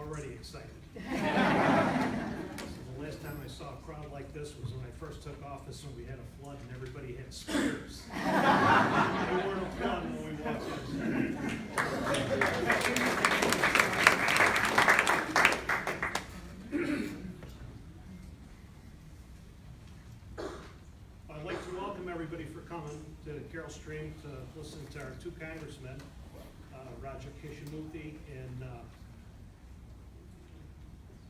already excited. So the last time I saw a crowd like this was when I first took office when we had a flood and everybody had spears. They weren't applauding when we walked in. I'd like to welcome everybody for coming to Carroll Stream to listen to our two congressmen, Raja Krishnamoorthi and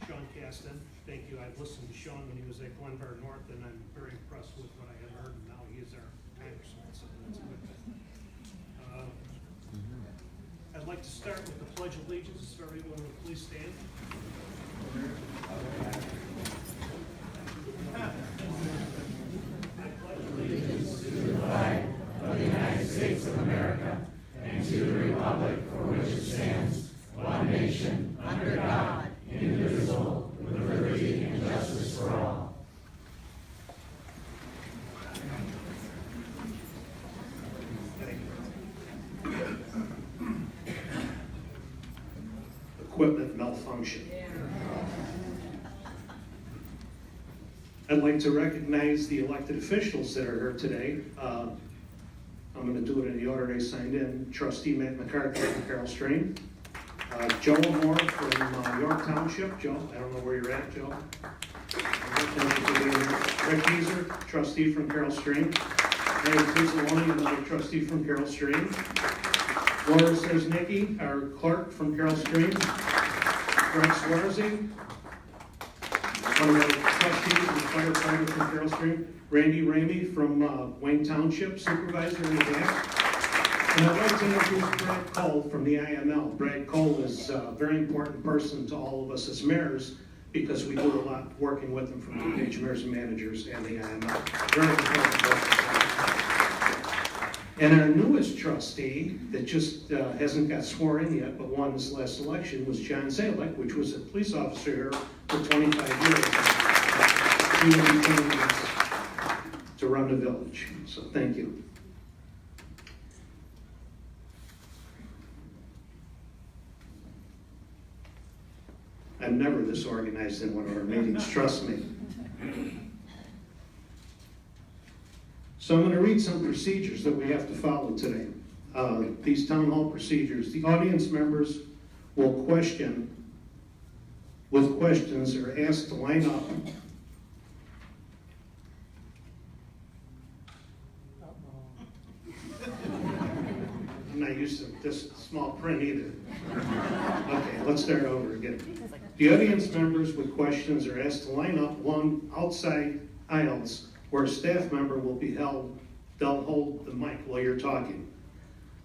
Sean Casten. Thank you. I've listened to Sean when he was at Glenbar North, and I'm very impressed with what I have heard, and now he is our congressman, so that's a good thing. I'd like to start with the Pledge of Allegiance. If everyone would please stand. I pledge allegiance to the flag of the United States of America and to the republic for which it stands, one nation, under God, indivisible, with liberty and justice for all. Equipment malfunction. I'd like to recognize the elected officials that are here today. I'm going to do it in the order they signed in. Trustee Matt McCarthy from Carroll Stream. Joe Moore from York Township. Joe, I don't know where you're at, Joe. Rick Geezer, trustee from Carroll Stream. Mary Pizzoloni, another trustee from Carroll Stream. Laura Sersnicki, our clerk from Carroll Stream. Greg Swarzy, one of our trustees and firefighter from Carroll Stream. Randy Ramey from Wayne Township, supervisor in the back. And I'd like to introduce Brad Cole from the IML. Brad Cole is a very important person to all of us as mayors because we do a lot working with them from the page mayors and managers and the IML. Very important person. And our newest trustee that just hasn't got sworn in yet but won this last election was John Zalek, which was a police officer here for 25 years. He will be joining us to run the village. So thank you. I'm never this organized in one of our meetings, trust me. So I'm going to read some procedures that we have to follow today. These town hall procedures. The audience members will question with questions or asked to line up. I'm not used to this small print either. Okay, let's start over again. The audience members with questions are asked to line up along outside aisles where a staff member will be held. They'll hold the mic while you're talking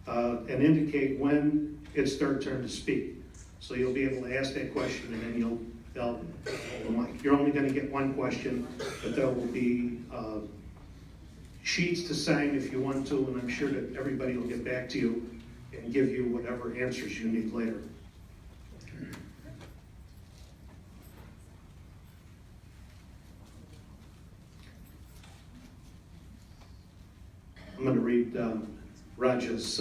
and indicate when it's their turn to speak. So you'll be able to ask that question and then they'll hold the mic. You're only going to get one question, but there will be sheets to sign if you want to, and I'm sure that everybody will get back to you and give you whatever answers you need later. I'm going to read Raja's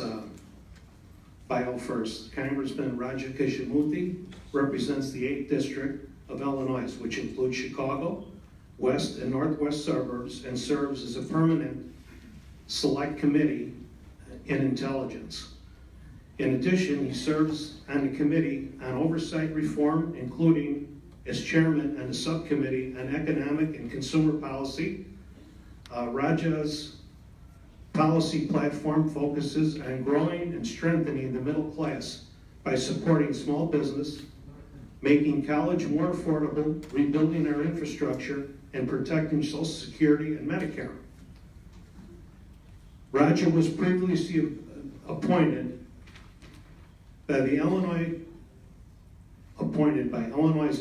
bio first. Congressman Raja Krishnamoorthi represents the 8th District of Illinois, which includes Chicago, west and northwest suburbs, and serves as a permanent select committee in intelligence. In addition, he serves on the Committee on Oversight Reform, including as chairman on the subcommittee on economic and consumer policy. Raja's policy platform focuses on growing and strengthening the middle class by supporting small business, making college more affordable, rebuilding our infrastructure, and protecting Social Security and Medicare. Raja was previously appointed by Illinois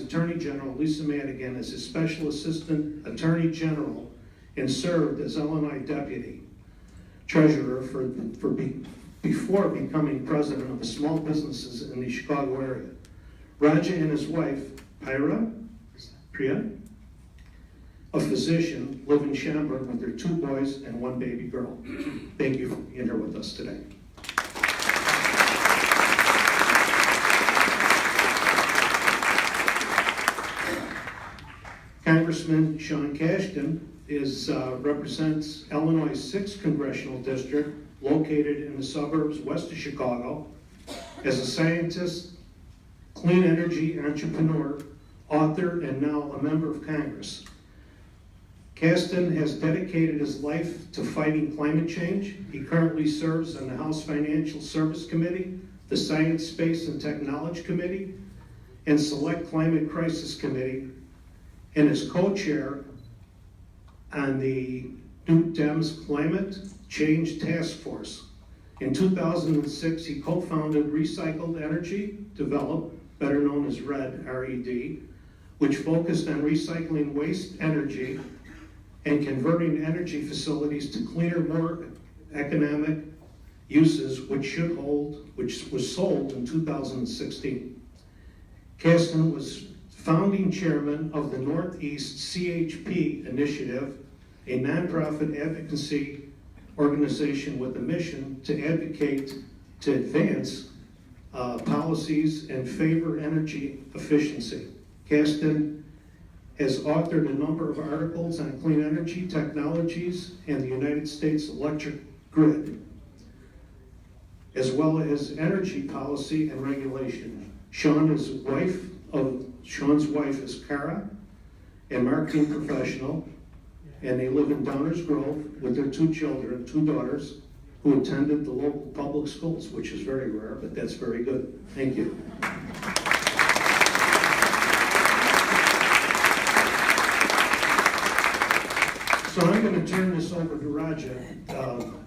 Attorney General Lisa Madigan as his Special Assistant Attorney General and served as Illinois Deputy Treasurer before becoming President of the Small Businesses in the Chicago area. Raja and his wife, Priya, a physician, live in Schaumburg with their 2 boys and 1 baby girl. Thank you for being here with us today. Congressman Sean Casten represents Illinois' 6th Congressional District, located in the suburbs west of Chicago. As a scientist, clean energy entrepreneur, author, and now a member of Congress. Casten has dedicated his life to fighting climate change. He currently serves on the House Financial Service Committee, the Science, Space, and Technology Committee, and Select Climate Crisis Committee, and is co-chair on the Duke Dems Climate Change Task Force. In 2006, he co-founded Recycled Energy Develop, better known as RED, R-E-D, which focused on recycling waste energy and converting energy facilities to cleaner, more economic uses, which was sold in 2016. Casten was founding chairman of the Northeast CHP Initiative, a nonprofit advocacy organization with a mission to advocate to advance policies and favor energy efficiency. Casten has authored a number of articles on clean energy technologies and the United States electric grid, as well as energy policy and regulation. Sean's wife is Cara, a marketing professional, and they live in Downers Grove with their 2 children, 2 daughters, who attended the local public schools, which is very rare, but that's very good. Thank you. So I'm going to turn this over to Raja.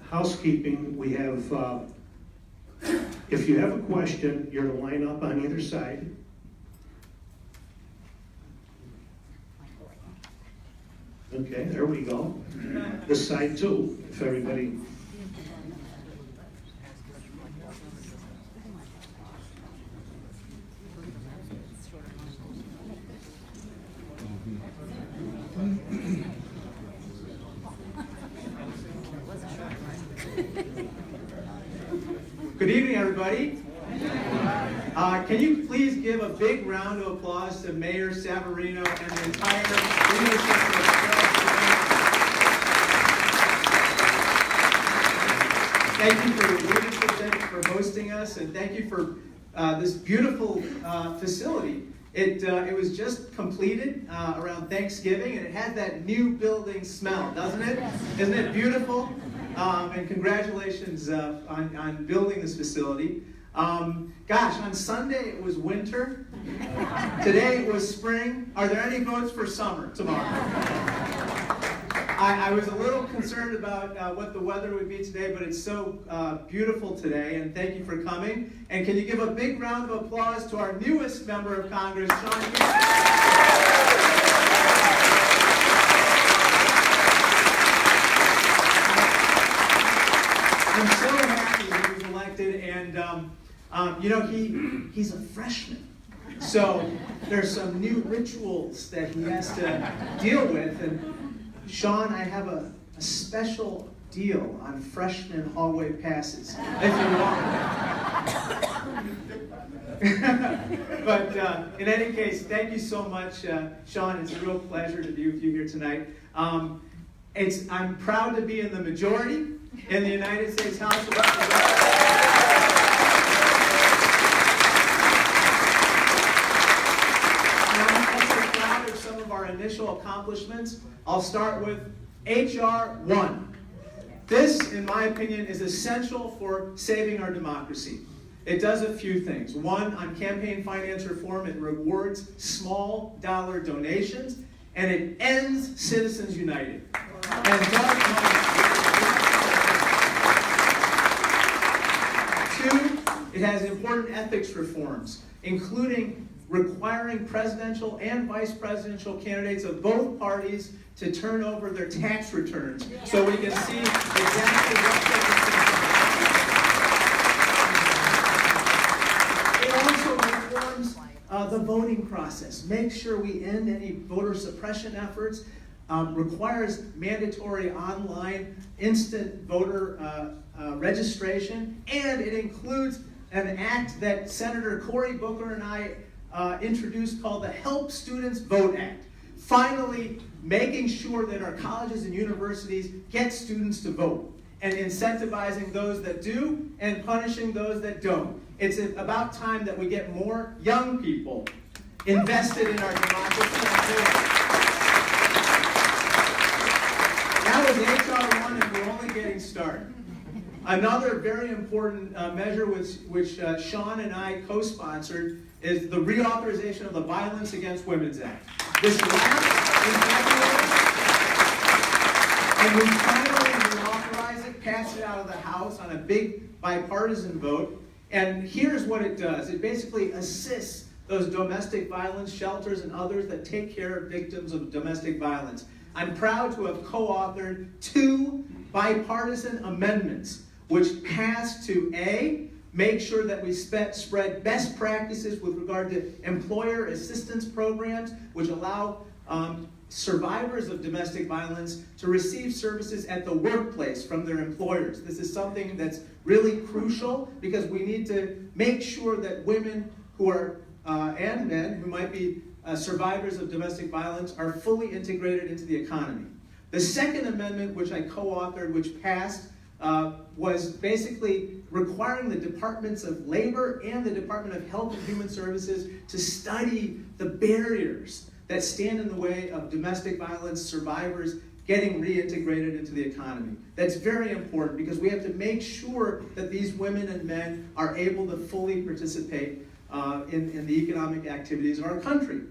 Housekeeping, we have, if you have a question, you're to line up on either side. Okay, there we go. This side too, if everybody. Good evening, everybody. Can you please give a big round of applause to Mayor Savarino and the entire leadership of Thank you for your leadership, thank you for hosting us, and thank you for this beautiful facility. It was just completed around Thanksgiving, and it had that new building smell, doesn't it? Isn't it beautiful? And congratulations on building this facility. Gosh, on Sunday it was winter. Today it was spring. Are there any votes for summer tomorrow? I was a little concerned about what the weather would be today, but it's so beautiful today, and thank you for coming. And can you give a big round of applause to our newest member of Congress, Sean Casten. I'm so happy he was elected, and you know, he's a freshman. So there's some new rituals that he has to deal with. And Sean, I have a special deal on freshman hallway passes, if you want. But in any case, thank you so much, Sean. It's a real pleasure to be with you here tonight. I'm proud to be in the majority in the United States House of Representatives. Some of our initial accomplishments. I'll start with H.R. 1. This, in my opinion, is essential for saving our democracy. It does a few things. One, on campaign finance reform, it rewards small dollar donations, and it ends Citizens United. And two, it has important ethics reforms, including requiring presidential and vice presidential candidates of both parties to turn over their tax returns so we can see exactly what they're. It also reforms the voting process. Make sure we end any voter suppression efforts. Requires mandatory online instant voter registration, and it includes an act that Senator Cory Booker and I introduced called the Help Students Vote Act. finally making sure that our colleges and universities get students to vote, and incentivizing those that do and punishing those that don't. It's about time that we get more young people invested in our democracy. That was H.R. 1, and we're only getting started. Another very important measure which Sean and I co-sponsored is the reauthorization of the Violence Against Women's Act. This lapsed in February, and we finally reauthorized it, passed it out of the House on a big bipartisan vote. And here's what it does. It basically assists those domestic violence shelters and others that take care of victims of domestic violence. I'm proud to have co-authored 2 bipartisan amendments which pass to A, make sure that we spread best practices with regard to employer assistance programs, which allow survivors of domestic violence to receive services at the workplace from their employers. This is something that's really crucial because we need to make sure that women who are, and men who might be survivors of domestic violence are fully integrated into the economy. The second amendment, which I co-authored, which passed, was basically requiring the Departments of Labor and the Department of Health and Human Services to study the barriers that stand in the way of domestic violence survivors getting reintegrated into the economy. That's very important because we have to make sure that these women and men are able to fully participate in the economic activities of our country.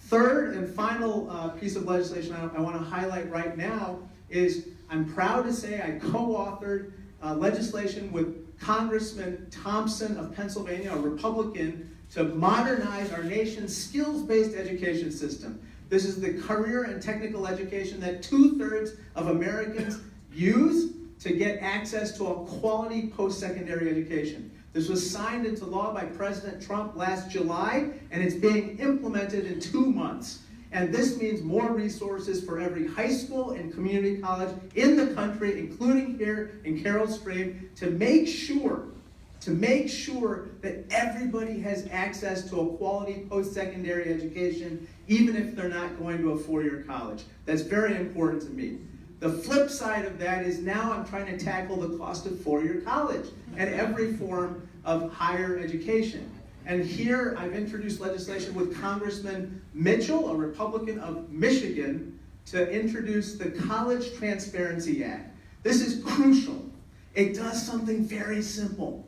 Third and final piece of legislation I want to highlight right now is I'm proud to say I co-authored legislation with Congressman Thompson of Pennsylvania, a Republican, to modernize our nation's skills-based education system. This is the career and technical education that 2/3 of Americans use to get access to a quality post-secondary education. This was signed into law by President Trump last July, and it's being implemented in 2 months. And this means more resources for every high school and community college in the country, including here in Carroll Stream, to make sure that everybody has access to a quality post-secondary education, even if they're not going to a 4-year college. That's very important to me. The flip side of that is now I'm trying to tackle the cost of 4-year college and every form of higher education. And here I've introduced legislation with Congressman Mitchell, a Republican of Michigan, to introduce the College Transparency Act. This is crucial. It does something very simple.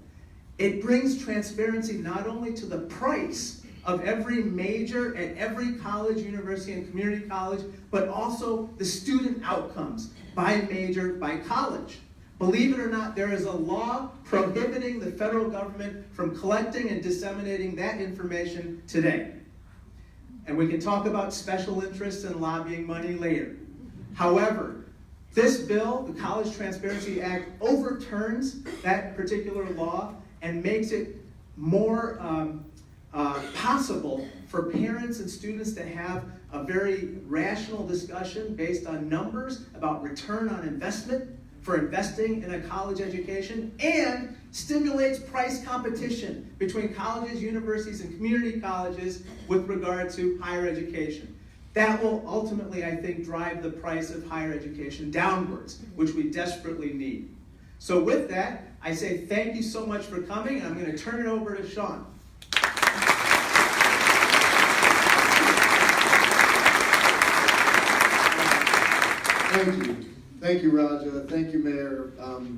It brings transparency not only to the price of every major at every college, university, and community college, but also the student outcomes by major, by college. Believe it or not, there is a law prohibiting the federal government from collecting and disseminating that information today. And we can talk about special interests and lobbying money later. However, this bill, the College Transparency Act, overturns that particular law and makes it more possible for parents and students to have a very rational discussion based on numbers about return on investment for investing in a college education, and stimulates price competition between colleges, universities, and community colleges with regard to higher education. That will ultimately, I think, drive the price of higher education downwards, which we desperately need. So with that, I say thank you so much for coming, and I'm going to turn it over to Sean. Thank you. Thank you, Raja. Thank you, Mayor,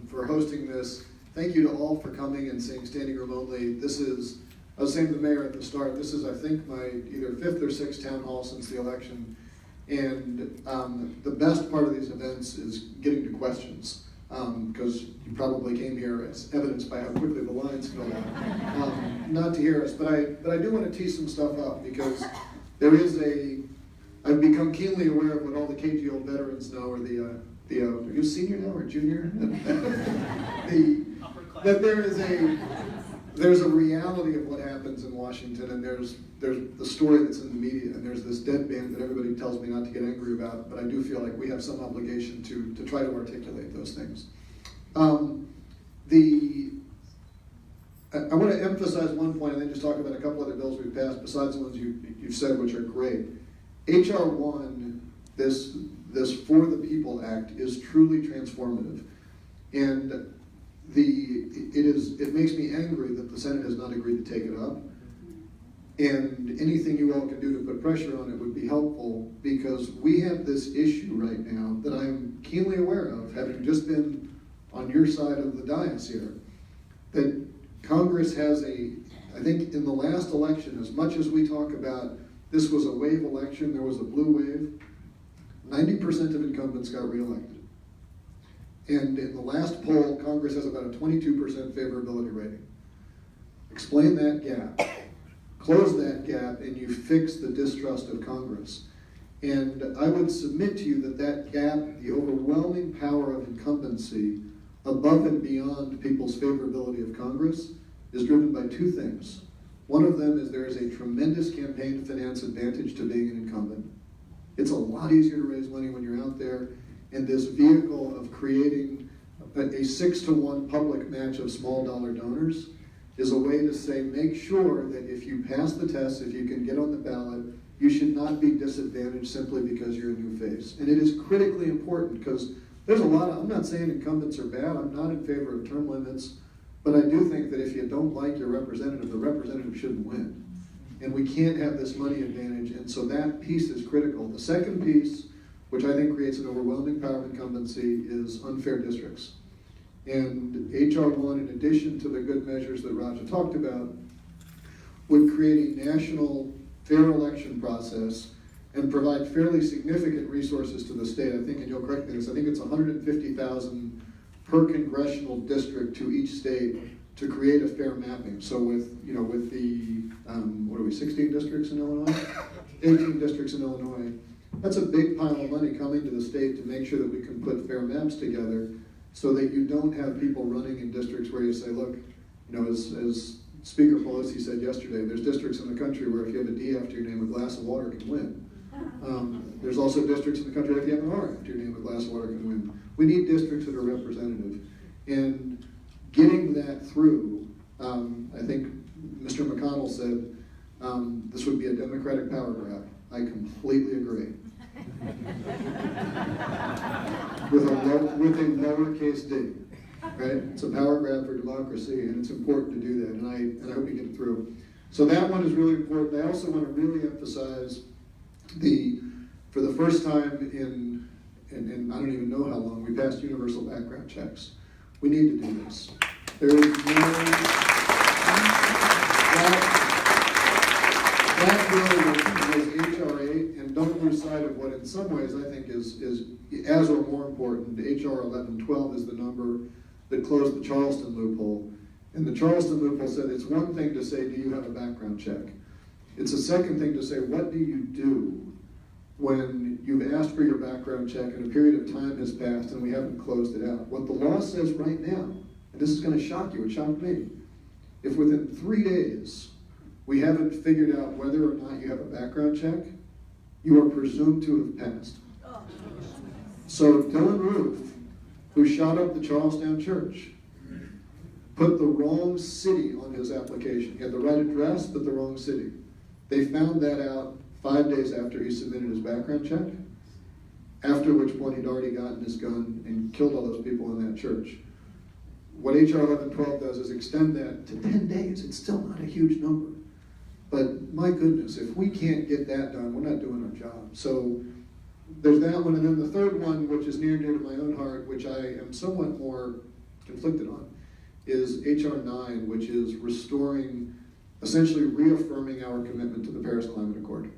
for hosting this. Thank you to all for coming and saying standing room only. This is, I was saying to the mayor at the start, this is, I think, my either 5th or 6th town hall since the election. And the best part of these events is getting to questions, because you probably came here, as evidenced by how quickly the lines filled out, not to hear us. But I do want to tee some stuff up, because there is I've become keenly aware of what all the KGO veterans know, or are you a senior now or junior? That there's a reality of what happens in Washington, and there's the story that's in the media, and there's this deadband that everybody tells me not to get angry about, but I do feel like we have some obligation to try to articulate those things. I want to emphasize one point and then just talk about a couple other bills we've passed besides the ones you've said, which are great. HR 1, this For the People Act, is truly transformative. And it makes me angry that the Senate has not agreed to take it up. And anything you all can do to put pressure on it would be helpful, because we have this issue right now that I am keenly aware of, having just been on your side of the dais here, that Congress has I think in the last election, as much as we talk about this was a wave election, there was a blue wave, 90% of incumbents got reelected. And in the last poll, Congress has about a 22% favorability rating. Explain that gap. Close that gap, and you fix the distrust of Congress. And I would submit to you that that gap, the overwhelming power of incumbency, above and beyond people's favorability of Congress, is driven by two things. One of them is there is a tremendous campaign finance advantage to being an incumbent. It's a lot easier to raise money when you're out there, and this vehicle of creating a 6-to-1 public match of small dollar donors is a way to say, make sure that if you pass the test, if you can get on the ballot, you should not be disadvantaged simply because you're a new face. And it is critically important, because there's a lot of, I'm not saying incumbents are bad, I'm not in favor of term limits, but I do think that if you don't like your representative, the representative shouldn't win. And we can't have this money advantage, and so that piece is critical. The second piece, which I think creates an overwhelming power of incumbency, is unfair districts. And HR 1, in addition to the good measures that Raja talked about, would create a national fair election process and provide fairly significant resources to the state. I think, and you'll correct me, I think it's $150,000 per congressional district to each state to create a fair mapping. So with the, 16 districts in Illinois? 18 districts in Illinois. That's a big pile of money coming to the state to make sure that we can put fair maps together, so that you don't have people running in districts where you say, look, as Speaker Pelosi said yesterday, there's districts in the country where if you have a D after your name, a glass of water can win. There's also districts in the country where if you have an R after your name, a glass of water can win. We need districts that are representative. And getting that through, I think Mr. McConnell said this would be a Democratic power grab. I completely agree. with a lowercase d, right? It's a power grab for democracy, and it's important to do that, and I hope you get it through. So that one is really important. I also want to really emphasize for the first time in I don't even know how long, we passed universal background checks. We need to do this. There is that bill was HR 8, and don't lose sight of what in some ways I think is as or more important. HR 1112 is the number that closed the Charleston loophole. And the Charleston loophole said it's one thing to say, do you have a background check? It's a second thing to say, what do you do when you've asked for your background check and a period of time has passed and we haven't closed it out? What the law says right now, and this is going to shock you, it shocked me, if within 3 days we haven't figured out whether or not you have a background check, you are presumed to have passed. So Dylan Roof, who shot up the Charlestown church, put the wrong city on his application. He had the right address, but the wrong city. They found that out 5 days after he submitted his background check, after which point he'd already gotten his gun and killed all those people in that church. What HR 1112 does is extend that to 10 days. It's still not a huge number. But my goodness, if we can't get that done, we're not doing our job. So there's that one. And then the third one, which is near and dear to my own heart, which I am somewhat more conflicted on, is HR 9, which is restoring, essentially reaffirming our commitment to the Paris Climate Accord.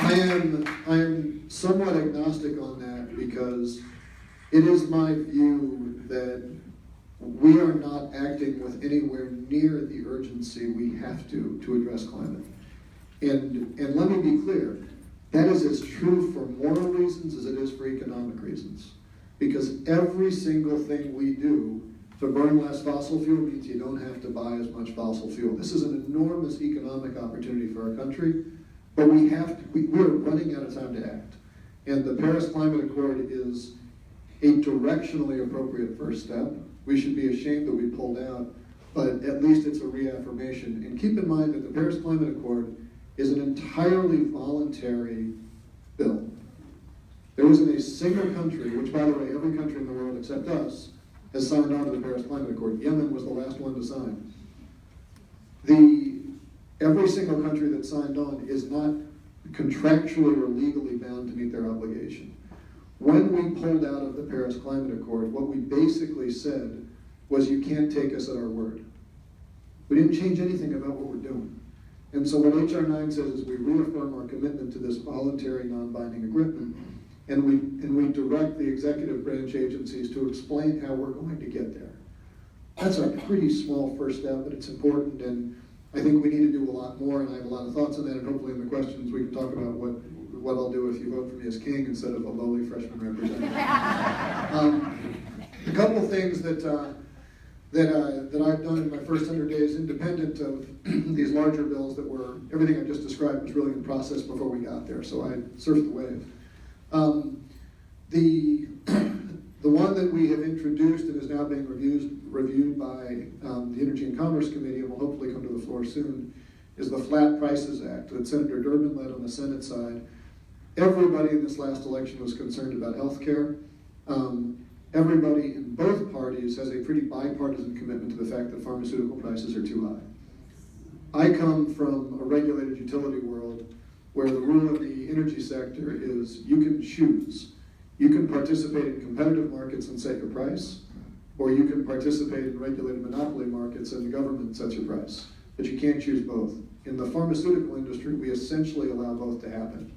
I am somewhat agnostic on that, because it is my view that we are not acting with anywhere near the urgency we have to address climate. And let me be clear, that is as true for moral reasons as it is for economic reasons. Because every single thing we do to burn less fossil fuel means you don't have to buy as much fossil fuel. This is an enormous economic opportunity for our country, but we are running out of time to act. And the Paris Climate Accord is a directionally appropriate first step. We should be ashamed that we pulled out. but at least it's a reaffirmation. And keep in mind that the Paris Climate Accord is an entirely voluntary bill. There isn't a single country, which by the way, every country in the world except us, has signed on to the Paris Climate Accord. Yemen was the last one to sign. Every single country that signed on is not contractually or legally bound to meet their obligation. When we pulled out of the Paris Climate Accord, what we basically said was you can't take us at our word. We didn't change anything about what we're doing. And so what HR 9 says is we reaffirm our commitment to this voluntary non-binding agreement, and we direct the executive branch agencies to explain how we're going to get there. That's a pretty small first step, but it's important, and I think we need to do a lot more, and I have a lot of thoughts on that, and hopefully in the questions we can talk about what I'll do if you vote for me as king instead of a lowly freshman representative. A couple of things that I've done in my first 100 days, independent of these larger bills that were, everything I just described was really in process before we got there, so I surfed the wave. The one that we have introduced and is now being reviewed by the Energy and Commerce Committee and will hopefully come to the floor soon is the Flat Prices Act that Senator Durbin led on the Senate side. Everybody in this last election was concerned about health care. Everybody in both parties has a pretty bipartisan commitment to the fact that pharmaceutical prices are too high. I come from a regulated utility world where the rule in the energy sector is you can choose. You can participate in competitive markets and set your price, or you can participate in regulated monopoly markets and the government sets your price. But you can't choose both. In the pharmaceutical industry, we essentially allow both to happen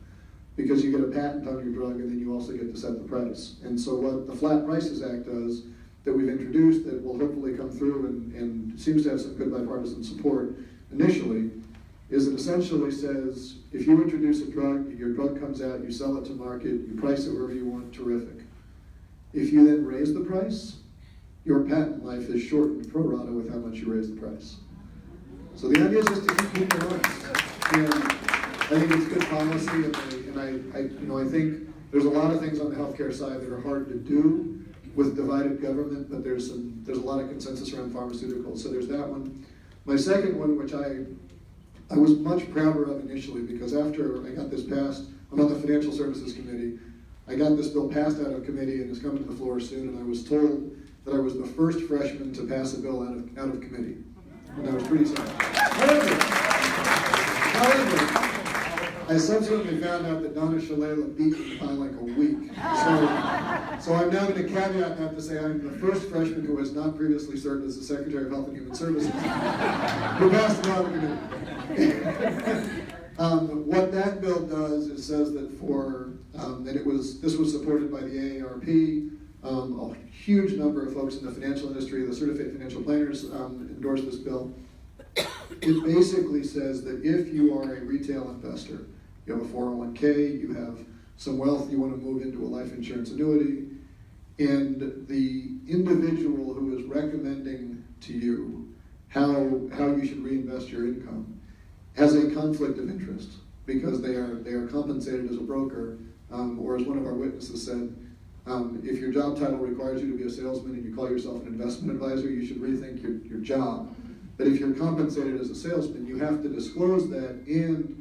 because you get a patent on your drug and then you also get to set the price. And so what the Flat Prices Act does that we've introduced that will hopefully come through and seems to have some good bipartisan support initially is it essentially says, if you introduce a drug, your drug comes out, you sell it to market, you price it wherever you want, terrific. If you then raise the price, your patent life is shortened pro rata with how much you raise the price. So the idea is just to keep people honest. And I think it's good policy, and I think there's a lot of things on the healthcare side that are hard to do with divided government, but there's a lot of consensus around pharmaceuticals. So there's that one. My second one, which I was much prouder of initially because after I got this passed, I'm on the Financial Services Committee, I got this bill passed out of committee and is coming to the floor soon, and I was told that I was the first freshman to pass a bill out of committee. And I was pretty sad. However, I subsequently found out that Donna Shalala beat me by like a week. So I'm now going to caveat that to say I'm the first freshman who has not previously served as the Secretary of Health and Human Services who passed it out of committee. What that bill does is says that this was supported by the AARP, a huge number of folks in the financial industry, the certified financial planners endorsed this bill. It basically says that if you are a retail investor, you have a 401k, you have some wealth you want to move into a life insurance annuity, and the individual who is recommending to you how you should reinvest your income has a conflict of interest because they are compensated as a broker, or as one of our witnesses said, if your job title requires you to be a salesman and you call yourself an investment advisor, you should rethink your job. But if you're compensated as a salesman, you have to disclose that, and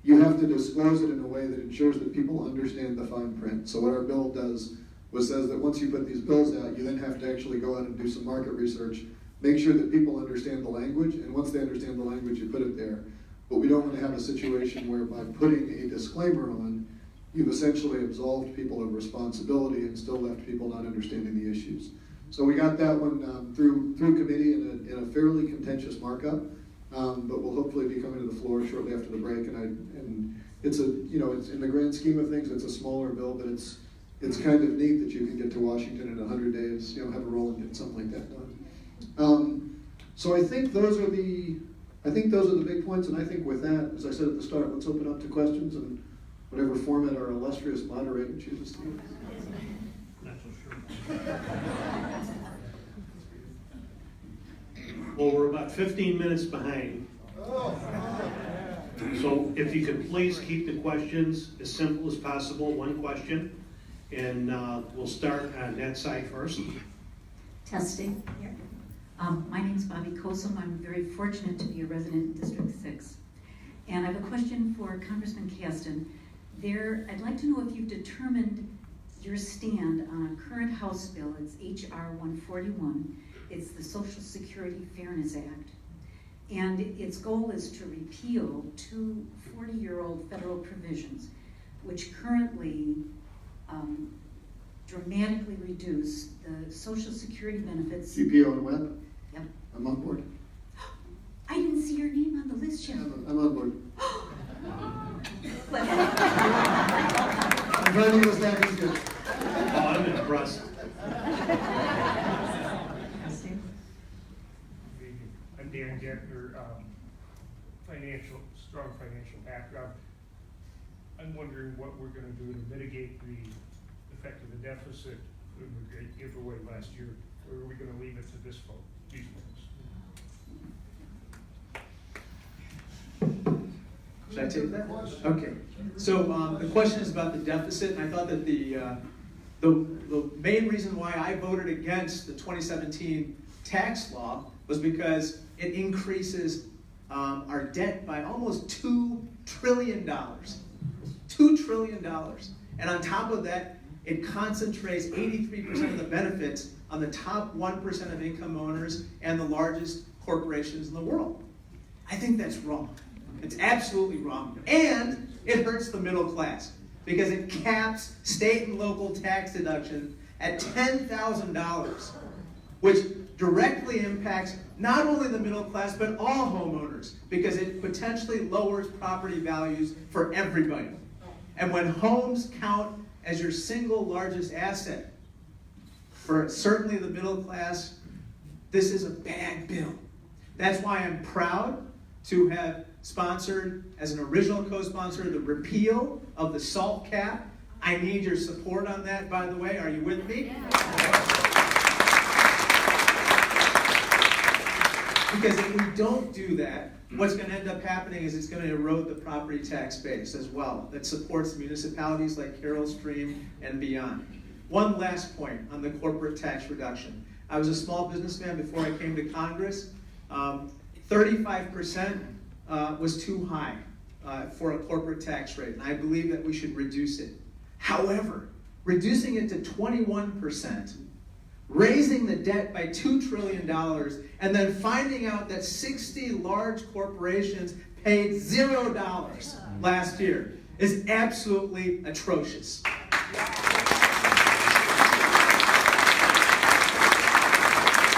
you have to disclose it in a way that ensures that people understand the fine print. So what our bill does says that once you put these bills out, you then have to actually go out and do some market research, make sure that people understand the language, and once they understand the language, you put it there. But we don't want to have a situation where by putting a disclaimer on, you've essentially absolved people of responsibility and still left people not understanding the issues. So we got that one through committee in a fairly contentious markup, but we'll hopefully be coming to the floor shortly after the break. And it's it's in the grand scheme of things, it's a smaller bill, but it's kind of neat that you can get to Washington in 100 days, have a roll and get something like that done. So I think those are the big points, and I think with that, as I said at the start, let's open up to questions and whatever format our illustrious moderator chooses to use. Well, we're about 15 minutes behind. So if you could please keep the questions as simple as possible, one question, and we'll start on that side first. Testing. My name's Bobby Kosum. I'm very fortunate to be a resident in District 6. And I have a question for Congressman Casten. I'd like to know if you've determined your stand on a current House bill. It's H.R. 141. It's the Social Security Fairness Act. And its goal is to repeal two 40-year-old federal provisions, which currently dramatically reduce the Social Security benefits. CPO and Web? Yep. I'm on board. I didn't see your name on the list yet. I'm on board. But- I'm trying to get us back in good. Oh, I'm impressed. I'm Dan Gettner, strong financial background. I'm wondering what we're going to do to mitigate the effect of the deficit from the great giveaway last year, or are we going to leave it to these folks? Should I take that? Okay. So the question is about the deficit, and I thought that the main reason why I voted against the 2017 tax law was because it increases our debt by almost $2 trillion. $2 trillion. And on top of that, it concentrates 83% of the benefits on the top 1% of income owners and the largest corporations in the world. I think that's wrong. It's absolutely wrong. And it hurts the middle class because it caps state and local tax deduction at $10,000, which directly impacts not only the middle class, but all homeowners, because it potentially lowers property values for everybody. And when homes count as your single largest asset, for certainly the middle class, this is a bad bill. That's why I'm proud to have sponsored, as an original co-sponsor, the repeal of the SALT cap. I need your support on that, by the way. Are you with me? Because if we don't do that, what's going to end up happening is it's going to erode the property tax base as well that supports municipalities like Carroll Stream and beyond. One last point on the corporate tax reduction. I was a small businessman before I came to Congress. 35% was too high for a corporate tax rate, and I believe that we should reduce it. However, reducing it to 21%, raising the debt by $2 trillion, and then finding out that 60 large corporations paid $0 last year is absolutely atrocious.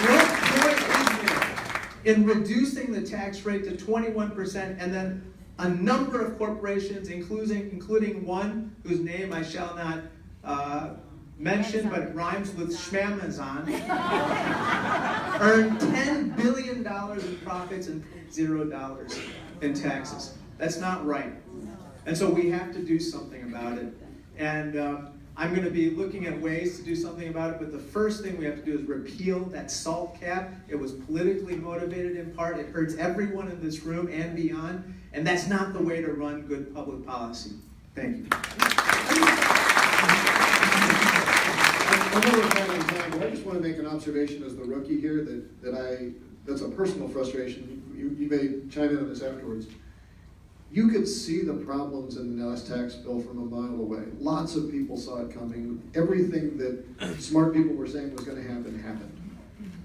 What point is there in reducing the tax rate to 21% and then a number of corporations, including one whose name I shall not mention, but it rhymes with Schmamazon, earned $10 billion in profits and $0 in taxes. That's not right. And so we have to do something about it. And I'm going to be looking at ways to do something about it, but the first thing we have to do is repeal that SALT cap. It was politically motivated in part. It hurts everyone in this room and beyond, and that's not the way to run good public policy. Thank you. I know we're running time, but I just want to make an observation as the rookie here that's a personal frustration. You may chime in on this afterwards. You could see the problems in the last tax bill from a mile away. Lots of people saw it coming. Everything that smart people were saying was going to happen, happened.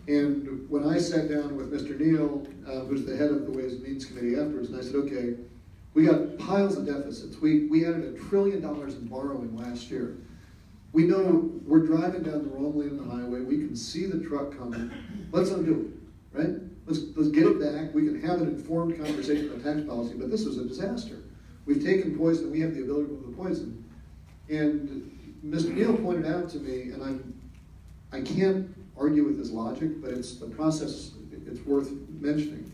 And when I sat down with Mr. Neal, who's the head of the Ways and Means Committee afterwards, and I said, okay, we got piles of deficits. We added $1 trillion in borrowing last year. We know we're driving down the wrong lane on the highway. We can see the truck coming. Let's undo it, right? Let's get it back. We can have an informed conversation about tax policy, but this was a disaster. We've taken poison, we have the ability to move the poison. And Mr. Neal pointed out to me, and I can't argue with his logic, but it's the process, it's worth mentioning.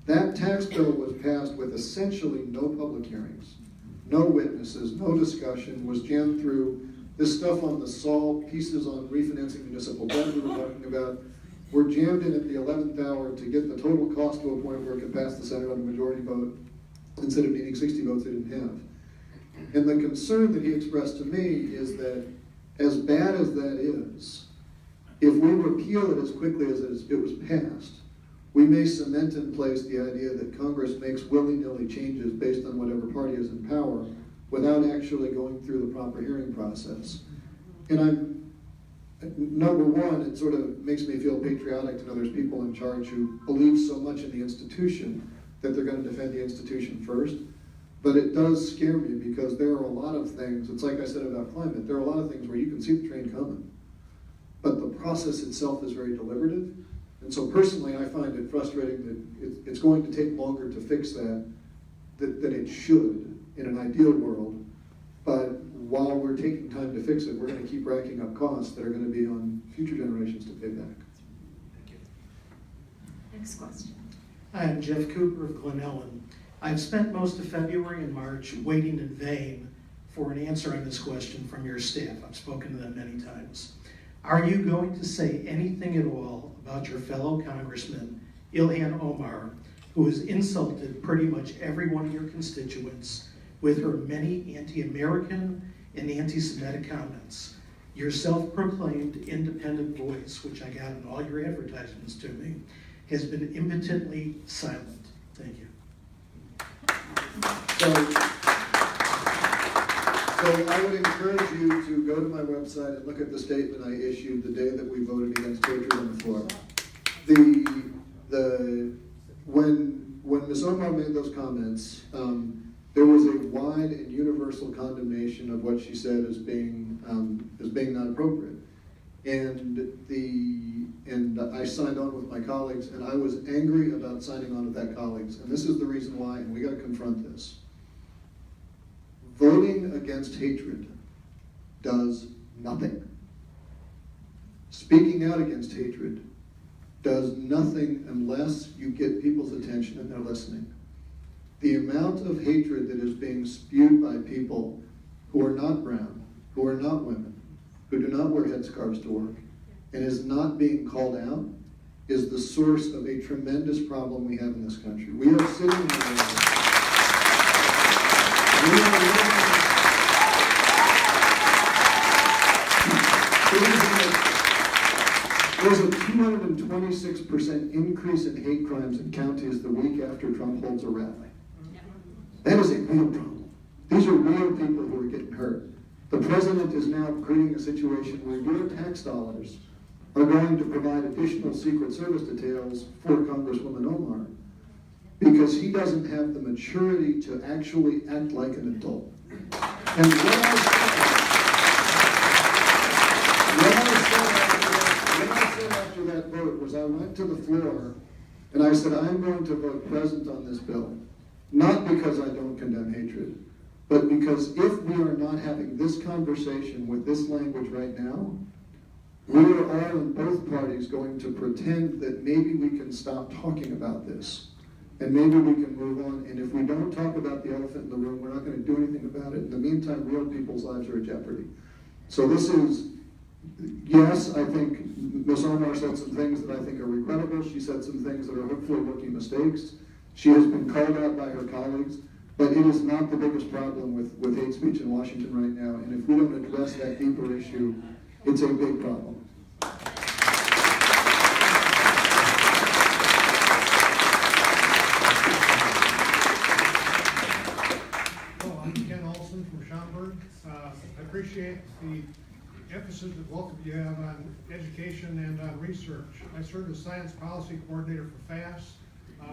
That tax bill was passed with essentially no public hearings, no witnesses, no discussion, was jammed through. This stuff on the SALT, pieces on refinancing municipal debt we were talking about, were jammed in at the 11th hour to get the total cost to a point where it could pass the Senate on a majority vote instead of needing 60 votes they didn't have. And the concern that he expressed to me is that as bad as that is, if we repeal it as quickly as it was passed, we may cement in place the idea that Congress makes willy-nilly changes based on whatever party is in power without actually going through the proper hearing process. And number one, it sort of makes me feel patriotic to know there's people in charge who believe so much in the institution that they're going to defend the institution first. But it does scare me because there are a lot of things, it's like I said about climate, there are a lot of things where you can see the train coming, but the process itself is very deliberative. And so personally, I find it frustrating that it's going to take longer to fix than it should in an ideal world. But while we're taking time to fix it, we're going to keep racking up costs that are going to be on future generations to pay back. Next question. Hi, I'm Jeff Cooper of Glen Ellen. I've spent most of February and March waiting in vain for an answer on this question from your staff. I've spoken to them many times. Are you going to say anything at all about your fellow Congressman, Ilhan Omar, who has insulted pretty much every one of your constituents with her many anti-American and anti-Semitic comments? Your self-proclaimed independent voice, which I got in all your advertisements to me, has been impotently silent. Thank you. So I would encourage you to go to my website and look at the statement I issued the day that we voted against hatred on the floor. When Ms. Omar made those comments, there was a wide and universal condemnation of what she said as being not appropriate. And I signed on with my colleagues, and I was angry about signing on with that colleagues. And this is the reason why, and we got to confront this. Voting against hatred does nothing. Speaking out against hatred does nothing unless you get people's attention and they're listening. The amount of hatred that is being spewed by people who are not brown, who are not women, who do not wear headscarves to work, and is not being called out, is the source of a tremendous problem we have in this country. We are sitting in there's a 226% increase in hate crimes in counties the week after Trump holds a rally. That is a real problem. These are real people who are getting hurt. The president is now creating a situation where your tax dollars are going to provide additional Secret Service details for Congresswoman Omar because he doesn't have the maturity to actually act like an adult. And what I said after that vote was I went to the floor and I said, I'm going to vote present on this bill, not because I don't condemn hatred, but because if we are not having this conversation with this language right now, we are all in both parties going to pretend that maybe we can stop talking about this and maybe we can move on. And if we don't talk about the elephant in the room, we're not going to do anything about it. In the meantime, real people's lives are at jeopardy. So this is, yes, I think Ms. Omar said some things that I think are regrettable. She said some things that are hopefully rookie mistakes. She has been called out by her colleagues. But it is not the biggest problem with hate speech in Washington right now. And if we don't address that deeper issue, it's a big problem. Hello, I'm Ken Olson from Schaumburg. I appreciate the emphasis that both of you have on education and on research. I serve as Science Policy Coordinator for FAST.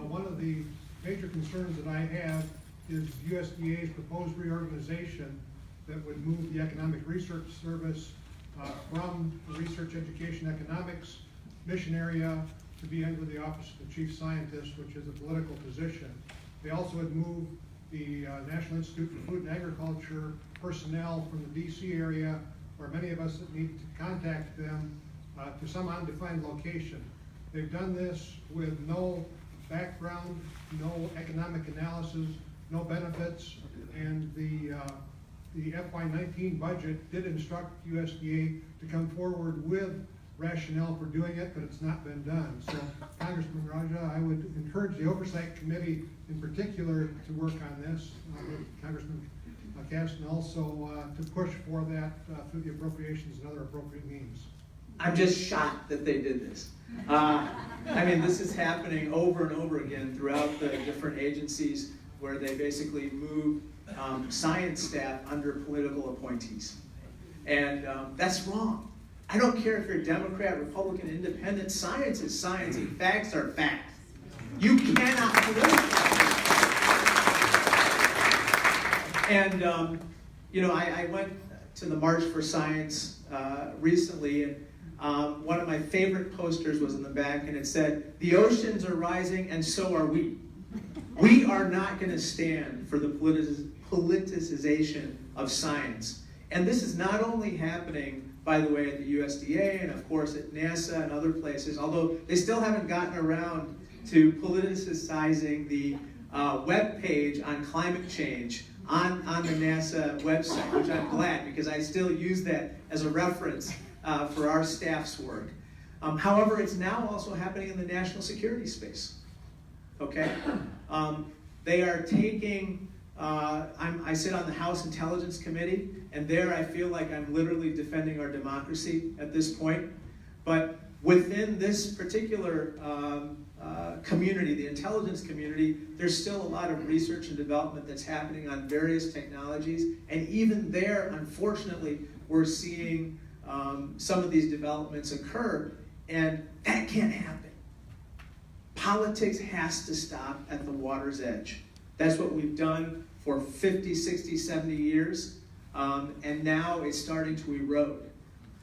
One of the major concerns that I have is USDA's proposed reorganization that would move the Economic Research Service from the Research Education Economics mission area to be under the Office of the Chief Scientist, which is a political position. They also would move the National Institute for Food and Agriculture personnel from the DC area, where many of us need to contact them, to some undefined location. They've done this with no background, no economic analysis, no benefits, and the FY19 budget did instruct USDA to come forward with rationale for doing it, but it's not been done. So, Congressman Raja, I would encourage the Oversight Committee in particular to work on this. Congressman Casten also to push for that through the appropriations and other appropriate means. I'm just shocked that they did this. I mean, this is happening over and over again throughout the different agencies where they basically move science staff under political appointees. And that's wrong. I don't care if you're Democrat, Republican, Independent, science is science and facts are facts. You cannot politicize. And, you know, I went to the March for Science recently, and one of my favorite posters was in the back, and it said, "The oceans are rising, and so are we." We are not going to stand for the politicization of science. And this is not only happening, by the way, at the USDA and, of course, at NASA and other places, although they still haven't gotten around to politicizing the web page on climate change on the NASA website, which I'm glad, because I still use that as a reference for our staff's work. However, it's now also happening in the national security space. Okay? They are taking, I sit on the House Intelligence Committee, and there I feel like I'm literally defending our democracy at this point. But within this particular community, the intelligence community, there's still a lot of research and development that's happening on various technologies. And even there, unfortunately, we're seeing some of these developments occur, and that can't happen. Politics has to stop at the water's edge. That's what we've done for 50, 60, 70 years, and now it's starting to erode.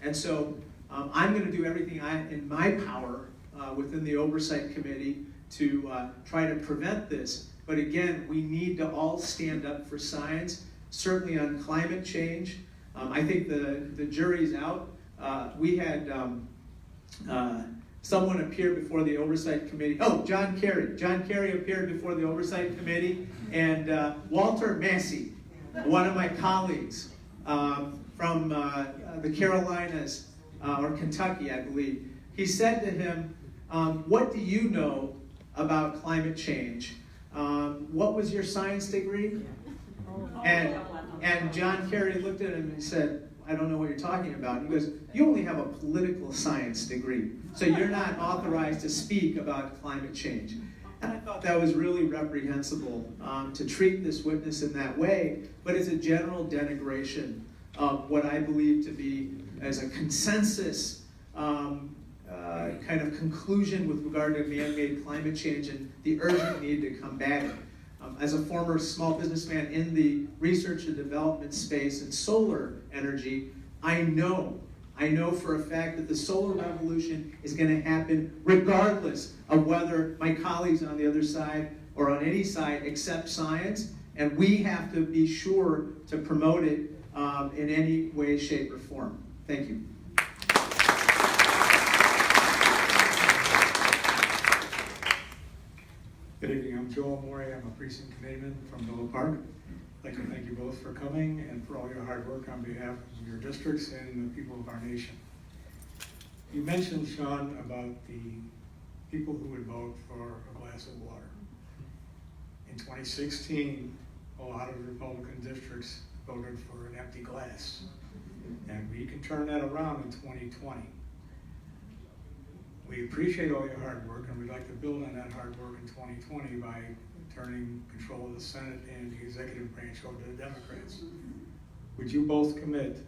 And so I'm going to do everything in my power within the Oversight Committee to try to prevent this. But again, we need to all stand up for science, certainly on climate change. I think the jury's out. We had someone appeared before the Oversight Committee. Oh, John Kerry. John Kerry appeared before the Oversight Committee. And Walter Massey, one of my colleagues from the Carolinas, or Kentucky, I believe, he said to him, what do you know about climate change? What was your science degree? And John Kerry looked at him and he said, I don't know what you're talking about. He goes, you only have a political science degree, so you're not authorized to speak about climate change. And I thought that was really reprehensible to treat this witness in that way, but it's a general denigration of what I believe to be as a consensus kind of conclusion with regard to man-made climate change and the urgent need to combat it. As a former small businessman in the research and development space and solar energy, I know for a fact that the solar revolution is going to happen regardless of whether my colleagues on the other side or on any side accept science, and we have to be sure to promote it in any way, shape, or form. Thank you. Good evening, I'm Joel Morey. I'm a precinct committeeman from Villa Park. I'd like to thank you both for coming and for all your hard work on behalf of your districts and the people of our nation. You mentioned, Sean, about the people who would vote for a glass of water. In 2016, a lot of Republican districts voted for an empty glass. And we can turn that around in 2020. We appreciate all your hard work, and we'd like to build on that hard work in 2020 by turning control of the Senate and the executive branch over to the Democrats. Would you both commit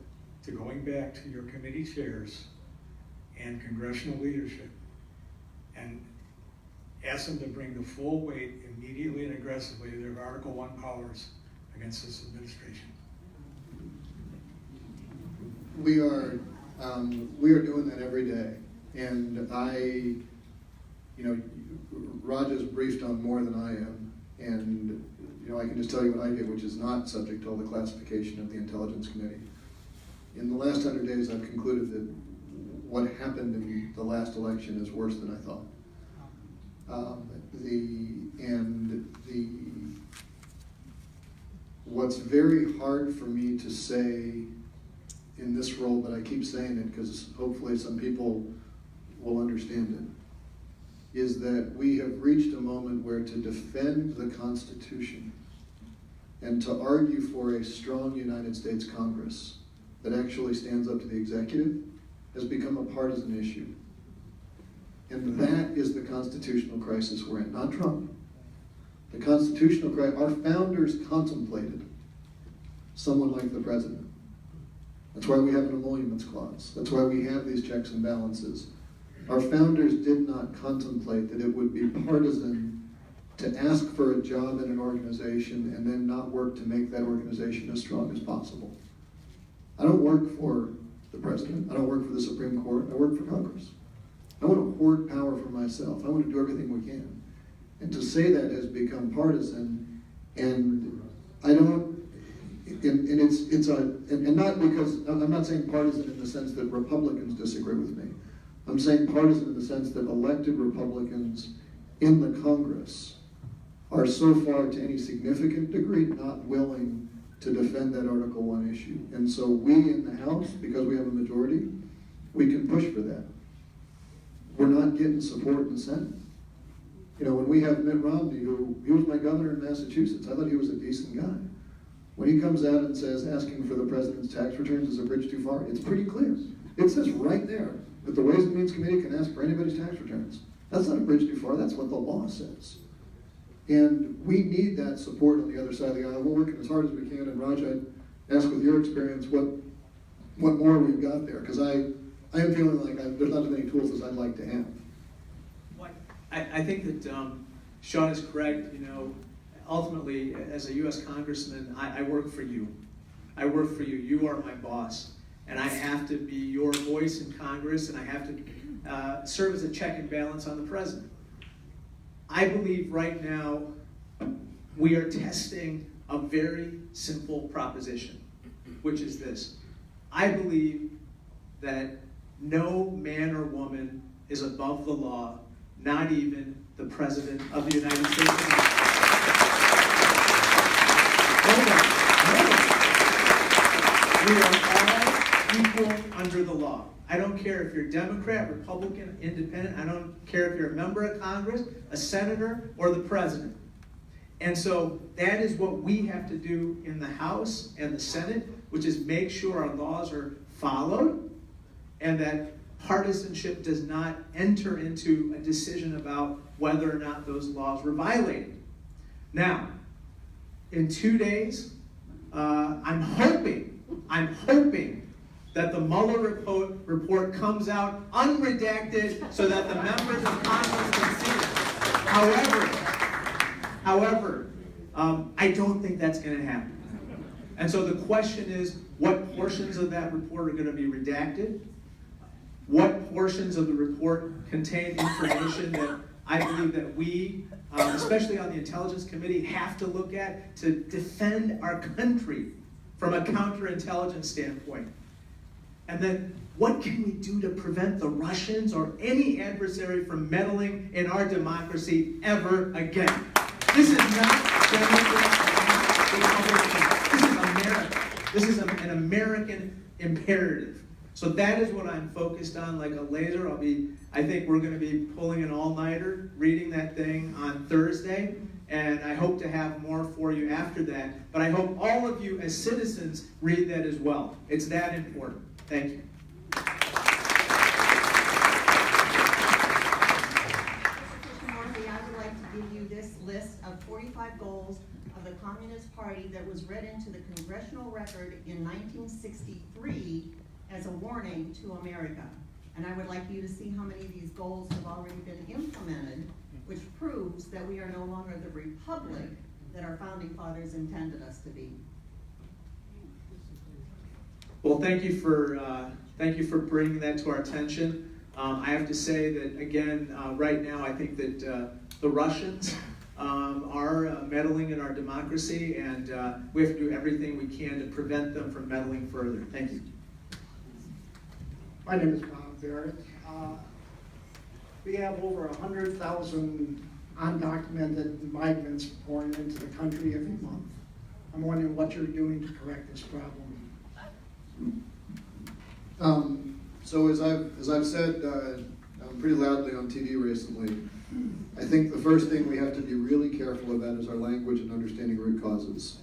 to going back to your committee chairs and congressional leadership and ask them to bring the full weight immediately and aggressively of their Article I powers against this administration? We are doing that every day. And Raja's briefed on more than I am, and I can just tell you what I did, which is not subject to all the classification of the Intelligence Committee. In the last 100 days, I've concluded that what happened in the last election is worse than I thought. What's very hard for me to say in this role, but I keep saying it because hopefully some people will understand it, is that we have reached a moment where to defend the Constitution and to argue for a strong United States Congress that actually stands up to the executive has become a partisan issue. And that is the constitutional crisis we're in, not Trump. The constitutional crisis, our founders contemplated someone like the president. That's why we have an emoluments clause. That's why we have these checks and balances. Our founders did not contemplate that it would be partisan to ask for a job in an organization and then not work to make that organization as strong as possible. I don't work for the president. I don't work for the Supreme Court. I work for Congress. I want to hoard power for myself. I want to do everything we can. And to say that has become partisan, and I don't, and not because, I'm not saying partisan in the sense that Republicans disagree with me. I'm saying partisan in the sense that elected Republicans in the Congress are so far to any significant degree not willing to defend that Article 1 issue. And so we in the House, because we have a majority, we can push for that. We're not getting support in the Senate. You know, when we have Mitt Romney, he was my governor in Massachusetts, I thought he was a decent guy. When he comes out and says asking for the president's tax returns is a bridge too far, it's pretty clear. It says right there that the Ways and Means Committee can ask for anybody's tax returns. That's not a bridge too far, that's what the law says. And we need that support on the other side of the aisle. We're working as hard as we can, and Raj, I'd ask with your experience what more we've got there, because I am feeling like there's not as many tools as I'd like to have. I think that Sean is correct. You know, ultimately, as a U.S. Congressman, I work for you. I work for you. You are my boss. And I have to be your voice in Congress, and I have to serve as a check and balance on the president. I believe right now we are testing a very simple proposition, which is this. I believe that no man or woman is above the law, not even the President of the United States of America. We are all equal under the law. I don't care if you're Democrat, Republican, Independent. I don't care if you're a member of Congress, a senator, or the president. And so that is what we have to do in the House and the Senate, which is make sure our laws are followed and that partisanship does not enter into a decision about whether or not those laws were violated. Now, in 2 days, I'm hoping that the Mueller report comes out unredacted so that the members of Congress can see it. However, I don't think that's going to happen. And so the question is, what portions of that report are going to be redacted? What portions of the report contain information that I believe that we, especially on the Intelligence Committee, have to look at to defend our country from a counterintelligence standpoint? And then what can we do to prevent the Russians or any adversary from meddling in our democracy ever again? This is not Democrat, this is America. This is an American imperative. So that is what I'm focused on like a laser. I think we're going to be pulling an all-nighter, reading that thing on Thursday, and I hope to have more for you after that. But I hope all of you as citizens read that as well. It's that important. Thank you. Krishnamoorthi, I would like to give you this list of 45 goals of the Communist Party that was read into the congressional record in 1963 as a warning to America. And I would like you to see how many of these goals have already been implemented, which proves that we are no longer the republic that our founding fathers intended us to be. Well, thank you for bringing that to our attention. I have to say that again, right now, I think that the Russians are meddling in our democracy, and we have to do everything we can to prevent them from meddling further. Thank you. My name is Bob Barrett. We have over 100,000 undocumented migrants pouring into the country every month. I'm wondering what you're doing to correct this problem. So as I've said pretty loudly on TV recently, I think the first thing we have to be really careful about is our language and understanding root causes.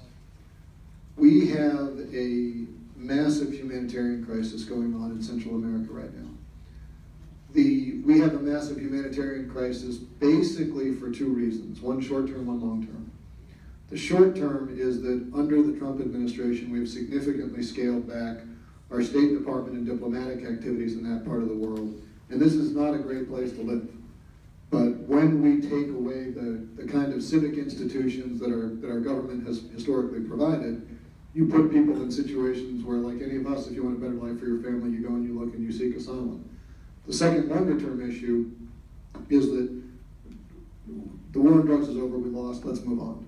We have a massive humanitarian crisis going on in Central America right now. We have a massive humanitarian crisis basically for two reasons, one short-term, one long-term. The short-term is that under the Trump administration, we've significantly scaled back our State Department and diplomatic activities in that part of the world, and this is not a great place to live. But when we take away the kind of civic institutions that our government has historically provided, you put people in situations where, like any of us, if you want a better life for your family, you go and you look and you seek asylum. The second longer-term issue is that the war on drugs is over, we lost, let's move on.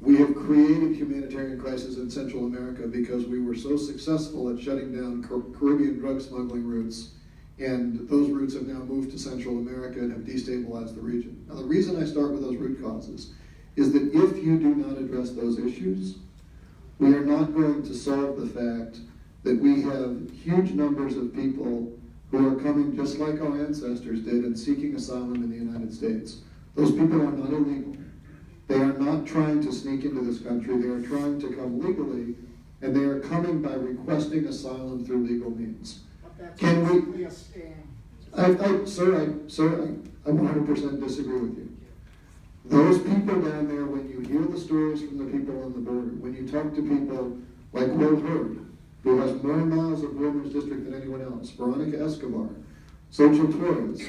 We have created humanitarian crisis in Central America because we were so successful at shutting down Caribbean drug smuggling routes, and those routes have now moved to Central America and have destabilized the region. Now, the reason I start with those root causes is that if you do not address those issues, we are not going to solve the fact that we have huge numbers of people who are coming just like our ancestors did and seeking asylum in the United States. Those people are not illegal. They are not trying to sneak into this country. They are trying to come legally, and they are coming by requesting asylum through legal means. Can we? Sir, I 100% disagree with you. Those people down there, when you hear the stories from the people on the border, when you talk to people like Will Hurd, who has more miles of Wilderness District than anyone else, Veronica Escobar, Xochitl Torres,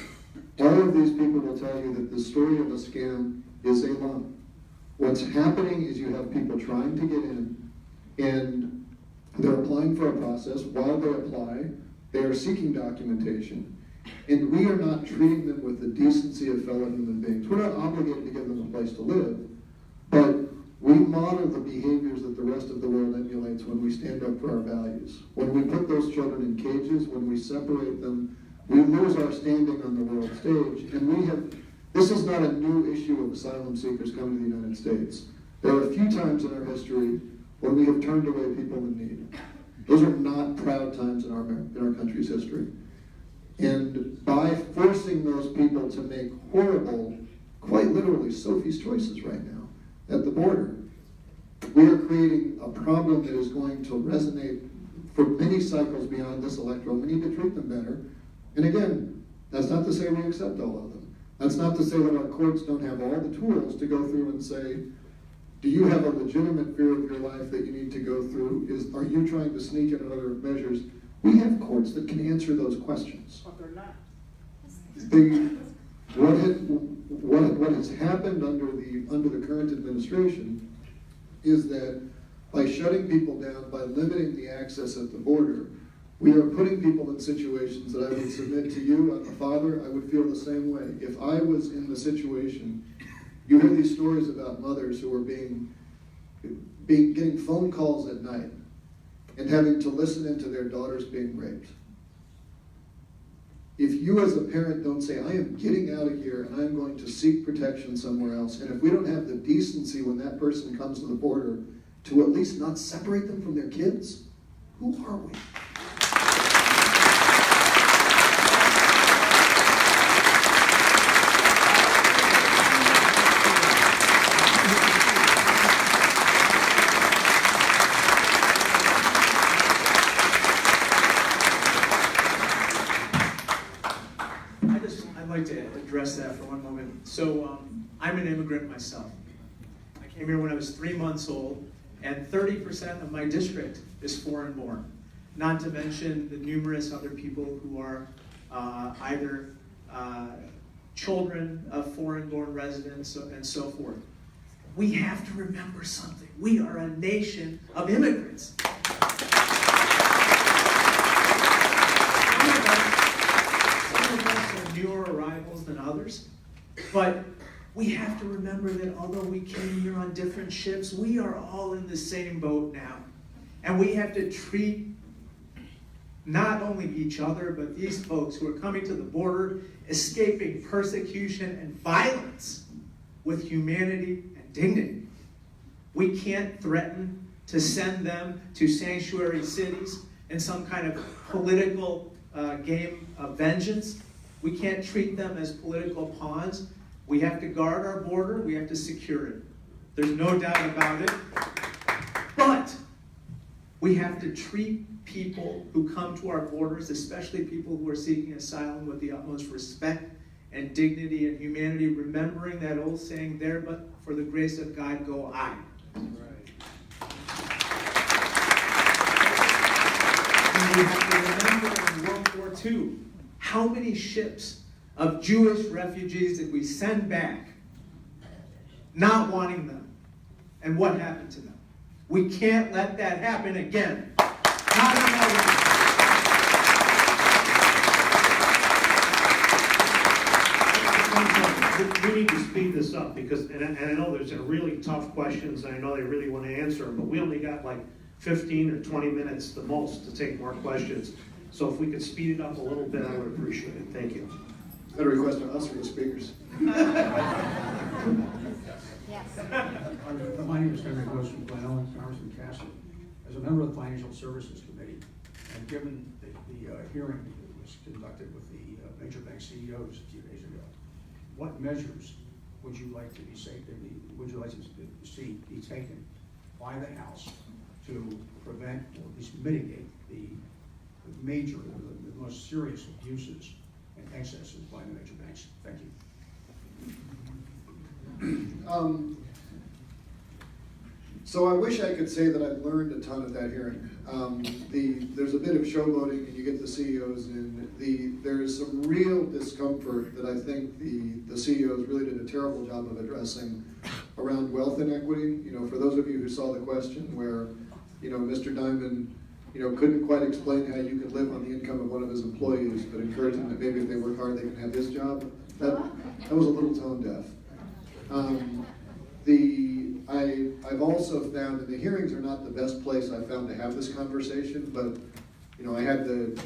all of these people will tell you that the story of a scam is a lie. What's happening is you have people trying to get in, and they're applying for a process. While they apply, they are seeking documentation, and we are not treating them with the decency of fellow human beings. We're not obligated to give them a place to live, but we model the behaviors that the rest of the world emulates when we stand up for our values. When we put those children in cages, when we separate them, we lose our standing on the world stage. And this is not a new issue of asylum seekers coming to the United States. There are a few times in our history when we have turned away people in need. Those are not proud times in our country's history. And by forcing those people to make horrible, quite literally Sophie's choices right now at the border, we are creating a problem that is going to resonate for many cycles beyond this electoral. We need to treat them better. And again, that's not to say we accept all of them. That's not to say that our courts don't have all the tools to go through and say, do you have a legitimate fear of your life that you need to go through? Are you trying to sneak in other measures? We have courts that can answer those questions. But they're not. What has happened under the current administration is that by shutting people down, by limiting the access at the border, we are putting people in situations that I would submit to you. I'm a father, I would feel the same way. If I was in the situation, you hear these stories about mothers who are getting phone calls at night and having to listen into their daughters being raped. If you as a parent don't say, I am getting out of here and I'm going to seek protection somewhere else, and if we don't have the decency when that person comes to the border to at least not separate them from their kids, who are we? I'd like to address that for one moment. So I'm an immigrant myself. I came here when I was 3 months old, and 30% of my district is foreign-born. Not to mention the numerous other people who are either children of foreign-born residents and so forth. We have to remember something. We are a nation of immigrants. Some of us are newer arrivals than others, but we have to remember that although we came here on different ships, we are all in the same boat now. And we have to treat not only each other, but these folks who are coming to the border, escaping persecution and violence with humanity and dignity. We can't threaten to send them to sanctuary cities in some kind of political game of vengeance. We can't treat them as political pawns. We have to guard our border. We have to secure it. There's no doubt about it. But We have to treat people who come to our borders, especially people who are seeking asylum, with the utmost respect and dignity and humanity, remembering that old saying, there but for the grace of God go I. And we have to remember in World War II, how many ships of Jewish refugees did we send back, not wanting them? And what happened to them? We can't let that happen again. Not another. We need to speed this up because, and I know there's really tough questions, and I know they really want to answer them, but we only got like 15 or 20 minutes the most to take more questions. So if we could speed it up a little bit, I would appreciate it. Thank you. Is that a request of us or the speakers? My name is Henry Gross from Glen Ellen, Congressman Casten. As a member of the Financial Services Committee, and given the hearing that was conducted with the major bank CEOs a few days ago, what measures would you like to see be taken by the House to prevent or at least mitigate the major, the most serious abuses and excesses by the major banks? Thank you. So I wish I could say that I've learned a ton at that hearing. There's a bit of showboating, and you get the CEOs in. There is some real discomfort that I think the CEOs really did a terrible job of addressing around wealth inequity. You know, for those of you who saw the question where, you know, Mr. Diamond, you know, couldn't quite explain how you could live on the income of one of his employees, but encouraged him that maybe if they work hard, they can have his job. That was a little tone deaf. I've also found that the hearings are not the best place I've found to have this conversation, but you know, I've had the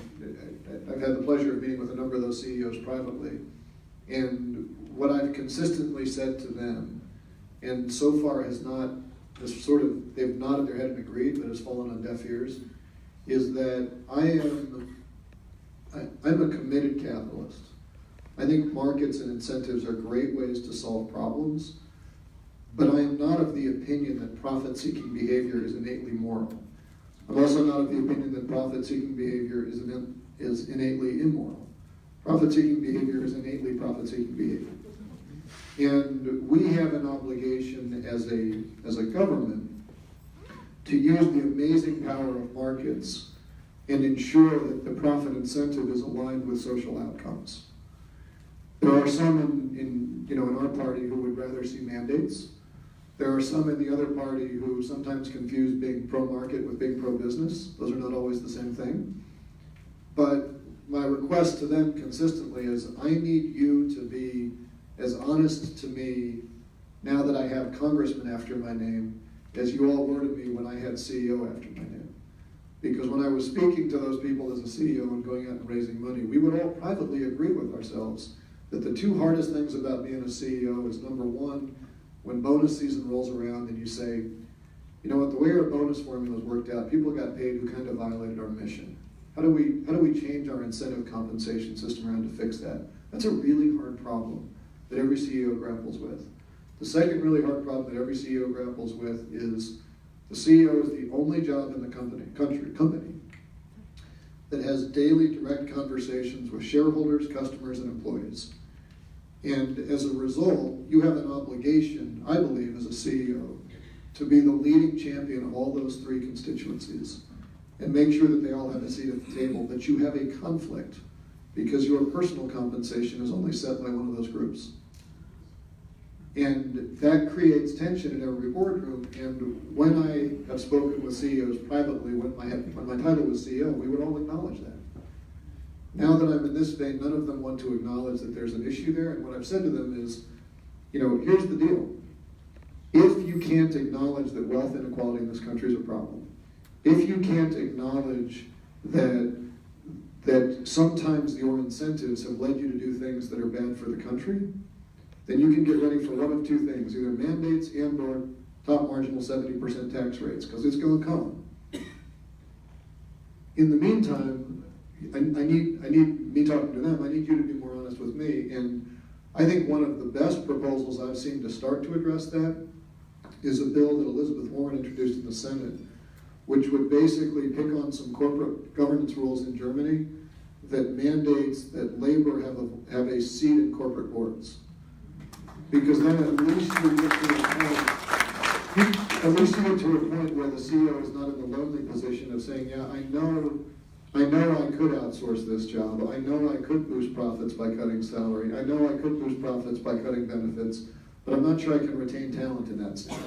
pleasure of meeting with a number of those CEOs privately, and what I've consistently said to them, and so far they've nodded their head and agreed, but has fallen on deaf ears, is that I'm a committed capitalist. I think markets and incentives are great ways to solve problems, but I am not of the opinion that profit-seeking behavior is innately moral. I'm also not of the opinion that profit-seeking behavior is innately immoral. Profit-seeking behavior is innately profit-seeking behavior. And we have an obligation as a government to use the amazing power of markets and ensure that the profit incentive is aligned with social outcomes. There are some in our party who would rather see mandates. There are some in the other party who sometimes confuse being pro-market with being pro-business. Those are not always the same thing. But my request to them consistently is, I need you to be as honest to me now that I have Congressman after my name as you all were to me when I had CEO after my name. Because when I was speaking to those people as a CEO and going out and raising money, we would all privately agree with ourselves that the two hardest things about being a CEO is, number one, when bonus season rolls around and you say, you know what, the way our bonus formulas worked out, people got paid who kind of violated our mission. How do we change our incentive compensation system around to fix that? That's a really hard problem that every CEO grapples with. The second really hard problem that every CEO grapples with is the CEO is the only job in the company that has daily direct conversations with shareholders, customers, and employees. And as a result, you have an obligation, I believe, as a CEO, to be the leading champion of all those three constituencies and make sure that they all have a seat at the table, that you have a conflict because your personal compensation is only set by one of those groups. And that creates tension in every boardroom. And when I have spoken with CEOs privately, when my title was CEO, we would all acknowledge that. Now that I'm in this vein, none of them want to acknowledge that there's an issue there. And what I've said to them is, you know, here's the deal. If you can't acknowledge that wealth inequality in this country is a problem, if you can't acknowledge that sometimes your incentives have led you to do things that are bad for the country, then you can get ready for one of two things, either mandates and or top marginal 70% tax rates, because it's going to come. In the meantime, I need me talking to them, I need you to be more honest with me, and I think one of the best proposals I've seen to start to address that is a bill that Elizabeth Warren introduced in the Senate, which would basically pick on some corporate governance rules in Germany that mandates that labor have a seat in corporate boards. Because then at least you get to a point where the CEO is not in the lonely position of saying, yeah, I know I could outsource this job. I know I could boost profits by cutting salary. I know I could boost profits by cutting benefits, but I'm not sure I can retain talent in that state.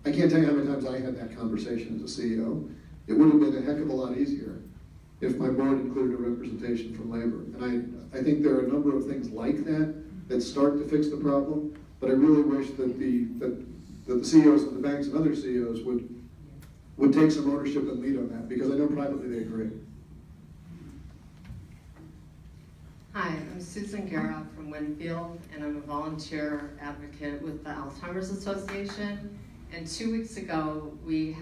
I can't tell you how many times I had that conversation as a CEO. It would have been a heck of a lot easier if my board included a representation from labor. And I think there are a number of things like that that start to fix the problem, but I really wish that the CEOs of the banks and other CEOs would take some ownership and lead on that, because I know privately they agree. Hi, I'm Susan Guerra from Winfield, and I'm a volunteer advocate with the Alzheimer's Association. And 2 weeks ago, we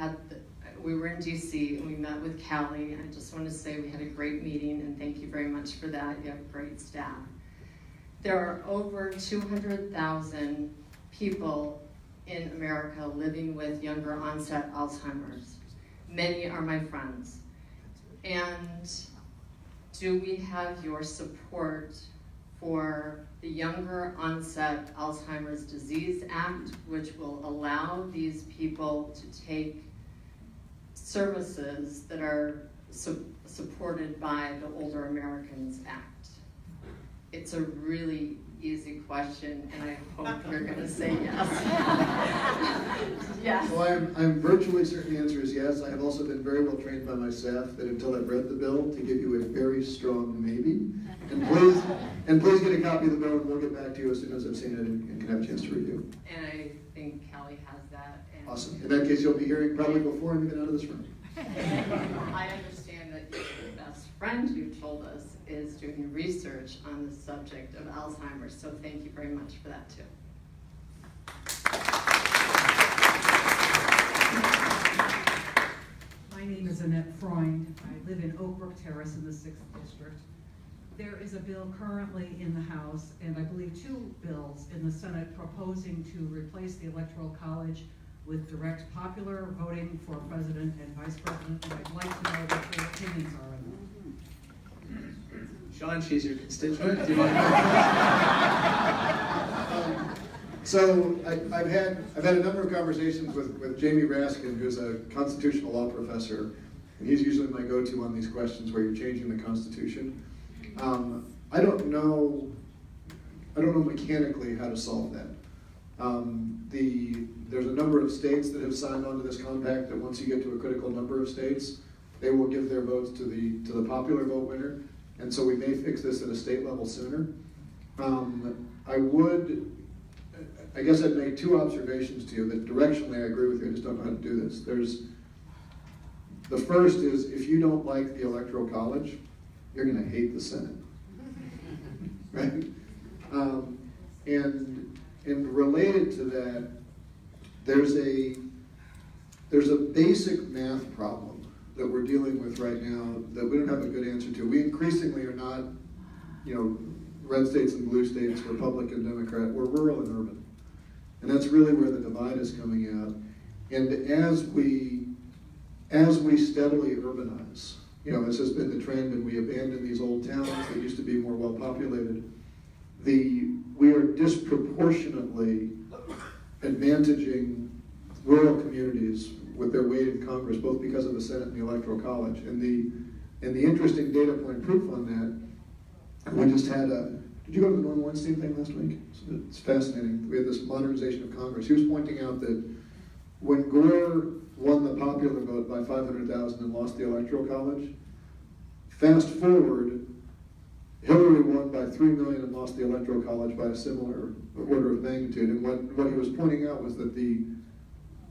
were in DC and we met with Callie. I just want to say we had a great meeting, and thank you very much for that. You have great staff. There are over 200,000 people in America living with younger onset Alzheimer's. Many are my friends. And do we have your support for the Younger Onset Alzheimer's Disease Act, which will allow these people to take services that are supported by the Older Americans Act? It's a really easy question, and I hope you're going to say yes. Yes. Well, I'm virtually certain the answer is yes. I have also been very well trained by my staff that until I've read the bill, to give you a very strong maybe. And please get a copy of the bill, and we'll get back to you as soon as I've seen it and can have a chance to review. And I think Callie has that. And Awesome. In that case, you'll be hearing probably before I'm even out of this room. I understand that your best friend, you told us, is doing research on the subject of Alzheimer's, so thank you very much for that too. My name is Annette Freund. I live in Oak Brook Terrace in the 6th District. There is a bill currently in the House, and I believe 2 bills in the Senate proposing to replace the Electoral College with direct popular voting for president and vice president, and I'd like to know what your opinions are on that. Sean, she's your constituent. Do you want to So I've had a number of conversations with Jamie Raskin, who's a constitutional law professor, and he's usually my go-to on these questions where you're changing the Constitution. I don't know mechanically how to solve that. There's a number of states that have signed on to this compact that once you get to a critical number of states, they will give their votes to the popular vote winner, and so we may fix this at a state level sooner. I guess I'd make 2 observations to you that directionally I agree with you. I just don't know how to do this. The first is, if you don't like the Electoral College, you're going to hate the Senate, right? And related to that, there's a basic math problem that we're dealing with right now that we don't have a good answer to. We increasingly are not, red states and blue states, Republican, Democrat. We're rural and urban, and that's really where the divide is coming out. And as we steadily urbanize, this has been the trend, and we abandon these old towns that used to be more well-populated, we are disproportionately advantaging rural communities with their weight in Congress, both because of the Senate and the Electoral College. And the interesting data point proof on that, we just had did you go to the Norm Weinstein thing last week? It's fascinating. We had this modernization of Congress. He was pointing out that when Gore won the popular vote by 500,000 and lost the Electoral College, fast forward, Hillary won by 3 million and lost the Electoral College by a similar order of magnitude. And what he was pointing out was that the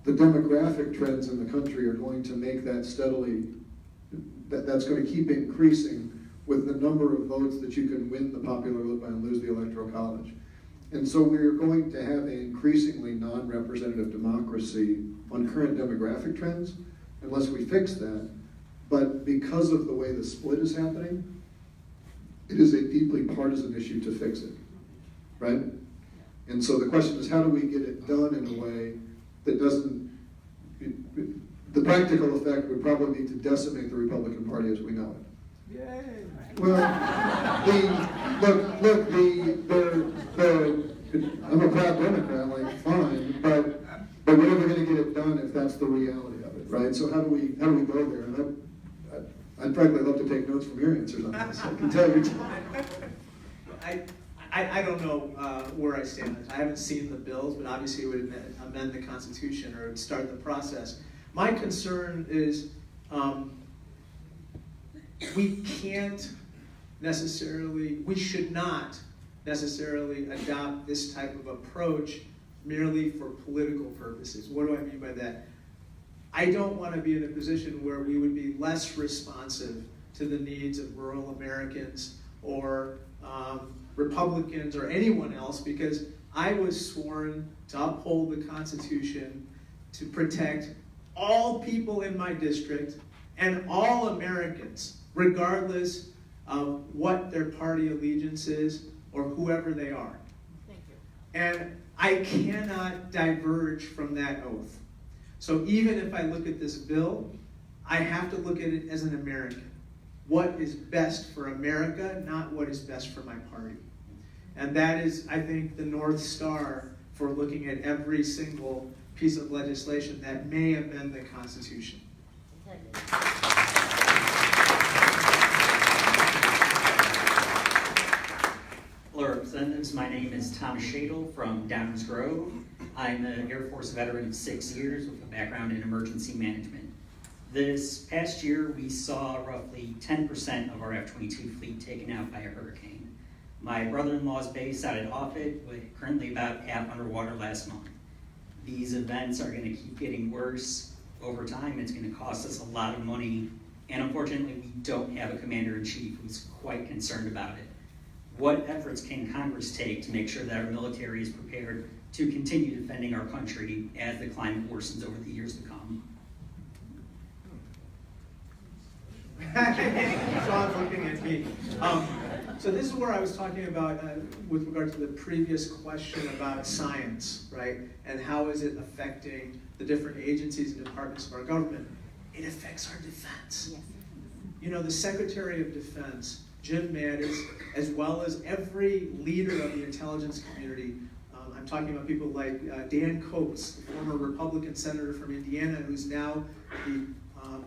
demographic trends in the country are going to make that steadily, that's going to keep increasing with the number of votes that you can win the popular vote by and lose the Electoral College. And so we're going to have an increasingly non-representative democracy on current demographic trends unless we fix that. But because of the way the split is happening, it is a deeply partisan issue to fix it, right? And so the question is, how do we get it done in a way that the practical effect would probably be to decimate the Republican Party as we know it. Yay. Well, I'm a proud Democrat, like, fine, but we're never gonna get it done if that's the reality of it, right? So how do we go there? And I'd frankly love to take notes from your answers on this, I can tell you. I don't know where I stand on this. I haven't seen the bills, but obviously it would amend the Constitution or it would start the process. My concern is we should not necessarily adopt this type of approach merely for political purposes. What do I mean by that? I don't want to be in a position where we would be less responsive to the needs of rural Americans or Republicans or anyone else, because I was sworn to uphold the Constitution, to protect all people in my district and all Americans, regardless of what their party allegiance is or whoever they are. Thank you. And I cannot diverge from that oath. So even if I look at this bill, I have to look at it as an American. What is best for America, not what is best for my party. And that is, I think, the North Star for looking at every single piece of legislation that may amend the Constitution. Hello, Representatives. My name is Tom Shadle from Downers Grove. I'm an Air Force veteran of 6 years with a background in emergency management. This past year, we saw roughly 10% of our F-22 fleet taken out by a hurricane. My brother-in-law's base out at Offutt was currently about half underwater last month. These events are going to keep getting worse. Over time, it's going to cost us a lot of money, and unfortunately, we don't have a commander-in-chief who's quite concerned about it. What efforts can Congress take to make sure that our military is prepared to continue defending our country as the climate worsens over the years to come? Sean's looking at me. So this is where I was talking about with regard to the previous question about science, right? And how is it affecting the different agencies and departments of our government? It affects our defense. Yes. You know, the Secretary of Defense, Jim Mattis, as well as every leader of the intelligence community, I'm talking about people like Dan Coates, the former Republican senator from Indiana, who's now the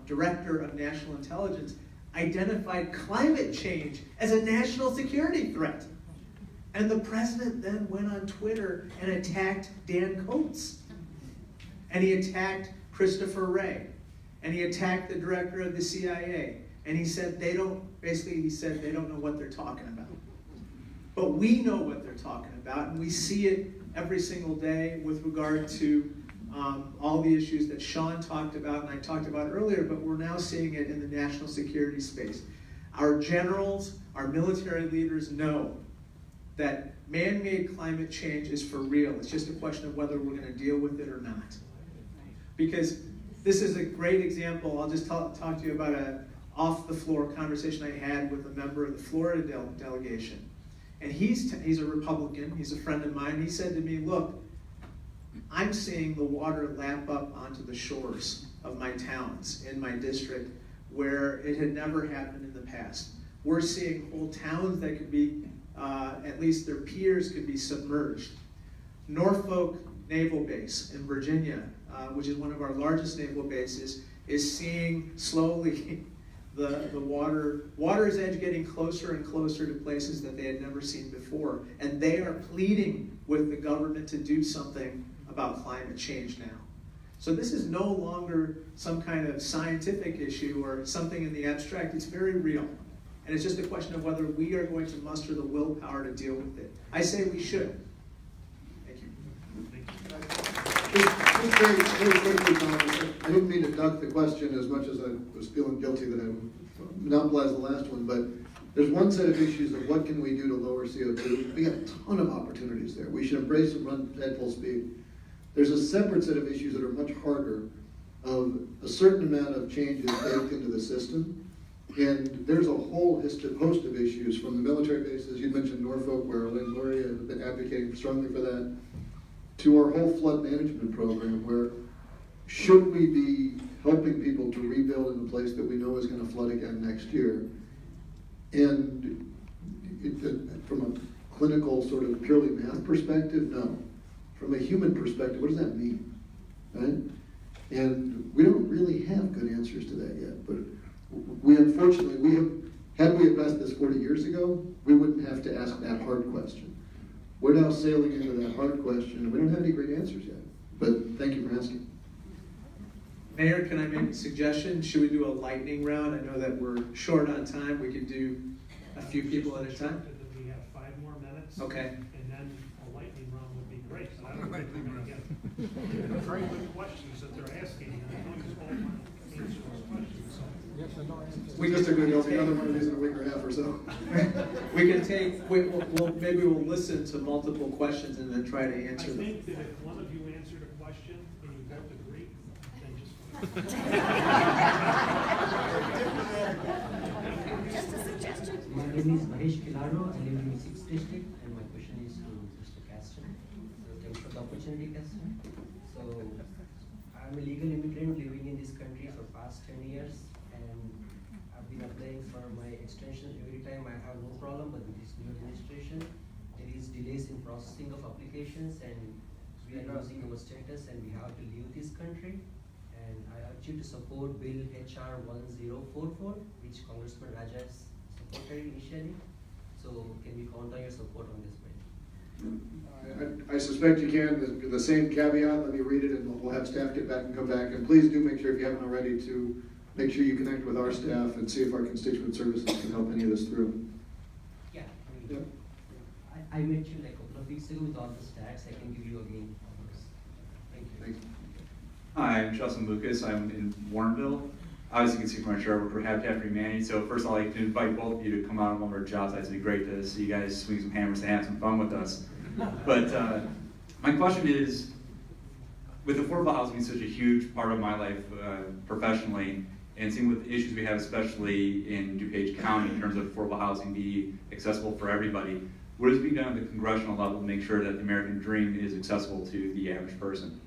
Director of National Intelligence, identified climate change as a national security threat. And the president then went on Twitter and attacked Dan Coates. And he attacked Christopher Wray. And he attacked the director of the CIA. And he said they don't know what they're talking about. But we know what they're talking about, and we see it every single day with regard to all the issues that Sean talked about and I talked about earlier, but we're now seeing it in the national security space. Our generals, our military leaders know that man-made climate change is for real. It's just a question of whether we're going to deal with it or not. Because this is a great example. I'll just talk to you about an off-the-floor conversation I had with a member of the Florida delegation. And he's a Republican, he's a friend of mine. He said to me, look, I'm seeing the water lap up onto the shores of my towns in my district where it had never happened in the past. We're seeing whole towns that could be, at least their piers could be submerged. Norfolk Naval Base in Virginia, which is one of our largest naval bases, is seeing slowly the water's edge getting closer and closer to places that they had never seen before. And they are pleading with the government to do something about climate change now. So this is no longer some kind of scientific issue or something in the abstract. It's very real. And it's just a question of whether we are going to muster the willpower to deal with it. I say we should. Thank you. Just very quickly, Tom, I didn't mean to duck the question as much as I was feeling guilty that I monopolized the last one, but there's one set of issues of what can we do to lower CO2. We got a ton of opportunities there. We should embrace and run at full speed. There's a separate set of issues that are much harder, of a certain amount of changes baked into the system. And there's a whole host of issues from the military bases. You mentioned Norfolk, where Lynn and Gloria have been advocating strongly for that, to our whole flood management program, where should we be helping people to rebuild in a place that we know is going to flood again next year. And from a clinical sort of purely math perspective, no. From a human perspective, what does that mean, right? And we don't really have good answers to that yet, but had we addressed this 40 years ago, we wouldn't have to ask that hard question. We're now sailing into that hard question, and we don't have any great answers yet, but thank you for asking. Mayor, can I make a suggestion? Should we do a lightning round? I know that we're short on time. We could do a few people at a time. We have 5 more minutes. Okay. And then a lightning round would be great, but I don't think we're gonna get very good questions that they're asking, and I know you all want to answer those questions, so. We just agreed there'll be another one of these in a week or a half or so. We can take, maybe we'll listen to multiple questions and then try to I answer them. think that if one of you answered a question and you both agree, then just. Just a suggestion. My name is Mahesh Kilaro. I live in the 6th district, and my question is to Mr. Casten. So thanks for the opportunity, Casten. So I'm a legal immigrant living in this country for past 10 years, and I've been applying for my extension every time. I have no problem, but with this new administration, there is delays in processing of applications, and we are losing our status, and we have to leave this country. And I urge you to support Bill HR 1044, which Congressman Raja has supported initially. So can we count on your support on this bill? I suspect you can. The same caveat, let me read it, and we'll have staff get back and come back. And please do make sure, if you haven't already, to make sure you connect with our staff and see if our constituent services can help any of this through. Yeah, Yep. I met you like a couple of weeks ago with all the stats. I can give you again. Thank you. Thanks. Hi, I'm Justin Lucas. I'm in Warrenville. Obviously, you can see from my chair, I work for Habitat for Humanity. So first of all, I'd like to invite both of you to come out on one of our job sites. It'd be great to see you guys swing some hammers and have some fun with us. But my question is, with affordable housing being such a huge part of my life professionally, and seeing with the issues we have, especially in DuPage County, in terms of affordable housing be accessible for everybody, what is being done at the congressional level to make sure that the American dream is accessible to the average person?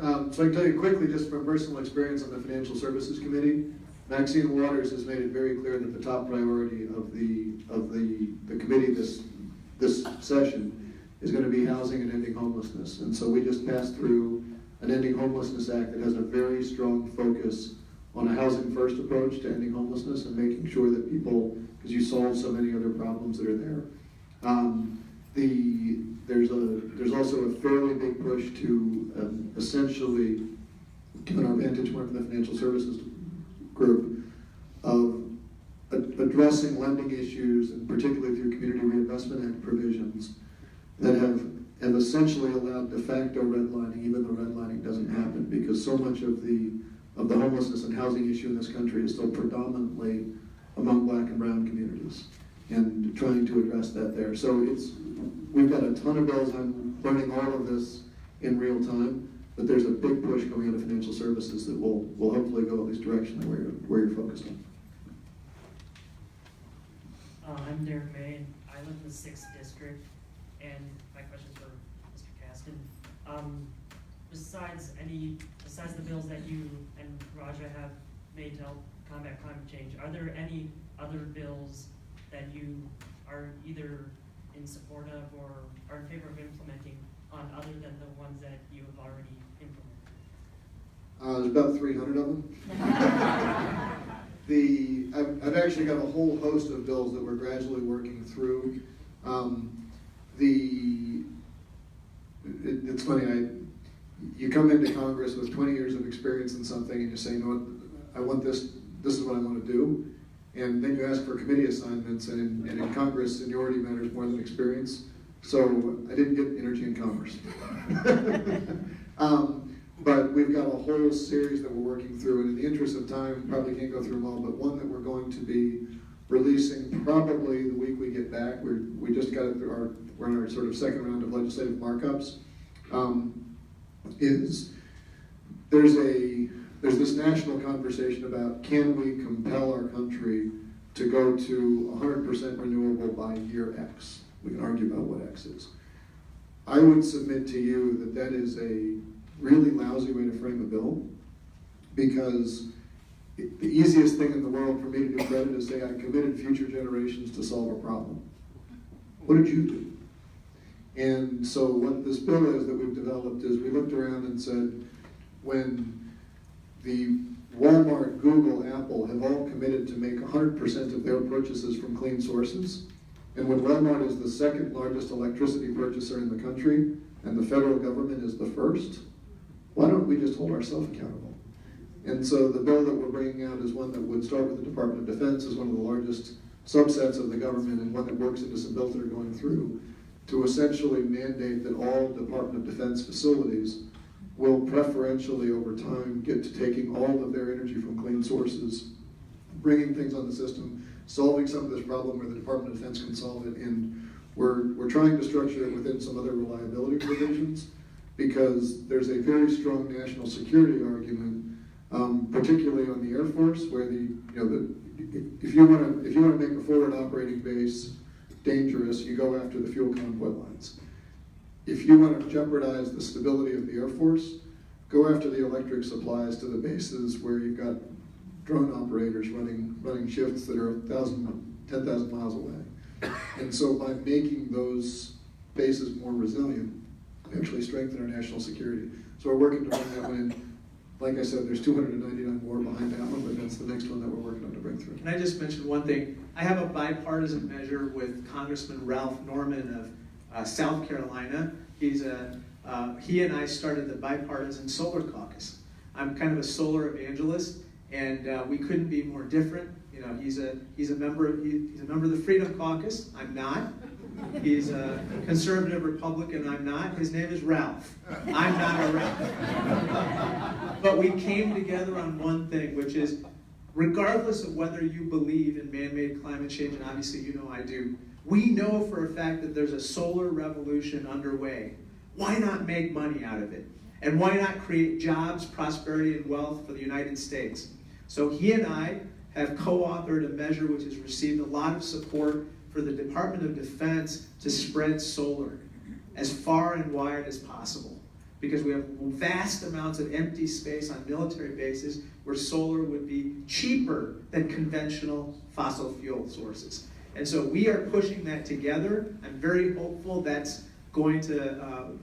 So I can tell you quickly, just from personal experience on the Financial Services Committee, Maxine Waters has made it very clear that the top priority of the committee this session is going to be housing and ending homelessness. And so we just passed through an Ending Homelessness Act that has a very strong focus on a housing first approach to ending homelessness and making sure that people, because you solve so many other problems that are there. There's also a fairly big push to essentially, given our vantage point from the financial services group, of addressing lending issues, and particularly through Community Reinvestment Act provisions that have essentially allowed de facto redlining, even though redlining doesn't happen, because so much of the homelessness and housing issue in this country is still predominantly among Black and brown communities, and trying to address that there. So we've got a ton of bills. I'm learning all of this in real time, but there's a big push coming out of financial services that will hopefully go at least directionally where you're focused on. I'm Derek May, and I live in the 6th district, and my question's for Mr. Casten. Besides the bills that you and Raja have made to help combat climate change, are there any other bills that you are either in support of or are in favor of implementing on other than the ones that you have already implemented? There's about 300 of them. I've actually got a whole host of bills that we're gradually working through. It's funny, you come into Congress with 20 years of experience in something and you say, you know what, I want this is what I want to do. And then you ask for committee assignments, and in Congress, seniority matters more than experience. So I didn't get energy and commerce. But we've got a whole series that we're working through, and in the interest of time, probably can't go through them all, but one that we're going to be releasing probably the week we get back. We just got it through we're in our sort of second round of legislative markups. There's this national conversation about, can we compel our country to go to 100% renewable by year X? We can argue about what X is. I would submit to you that is a really lousy way to frame a bill, because the easiest thing in the world for me to do credit is say I committed future generations to solve a problem. What did you do? And so what this bill is that we've developed is we looked around and said, when the Walmart, Google, Apple have all committed to make 100% of their purchases from clean sources, and when Walmart is the second largest electricity purchaser in the country, and the federal government is the first, why don't we just hold ourselves accountable? And so the bill that we're bringing out is one that would start with the Department of Defense as one of the largest subsets of the government, and one that works into some bills that are going through to essentially mandate that all Department of Defense facilities will preferentially over time get to taking all of their energy from clean sources, bringing things on the system, solving some of this problem where the Department of Defense can solve it, and we're trying to structure it within some other reliability provisions, because there's a very strong national security argument, particularly on the Air Force, where if you want to make a forward operating base dangerous, you go after the fuel convoy lines. If you want to jeopardize the stability of the Air Force, go after the electric supplies to the bases where you've got drone operators running shifts that are 10,000 miles away. And so by making those bases more resilient, we actually strengthen our national security. So we're working to bring that one in. Like I said, there's 299 more behind that one, but that's the next one that we're working on to bring through. Can I just mention one thing? I have a bipartisan measure with Congressman Ralph Norman of South Carolina. He and I started the bipartisan solar caucus. I'm kind of a solar evangelist, and we couldn't be more different. You know, he's a member of the Freedom Caucus. I'm not. He's a conservative Republican. I'm not. His name is Ralph. I'm not a Ralph. But we came together on one thing, which is, regardless of whether you believe in man-made climate change, and obviously you know I do, we know for a fact that there's a solar revolution underway. Why not make money out of it? And why not create jobs, prosperity, and wealth for the United States? So he and I have co-authored a measure which has received a lot of support for the Department of Defense to spread solar as far and wide as possible, because we have vast amounts of empty space on military bases where solar would be cheaper than conventional fossil fuel sources. And so we are pushing that together. I'm very hopeful that's going to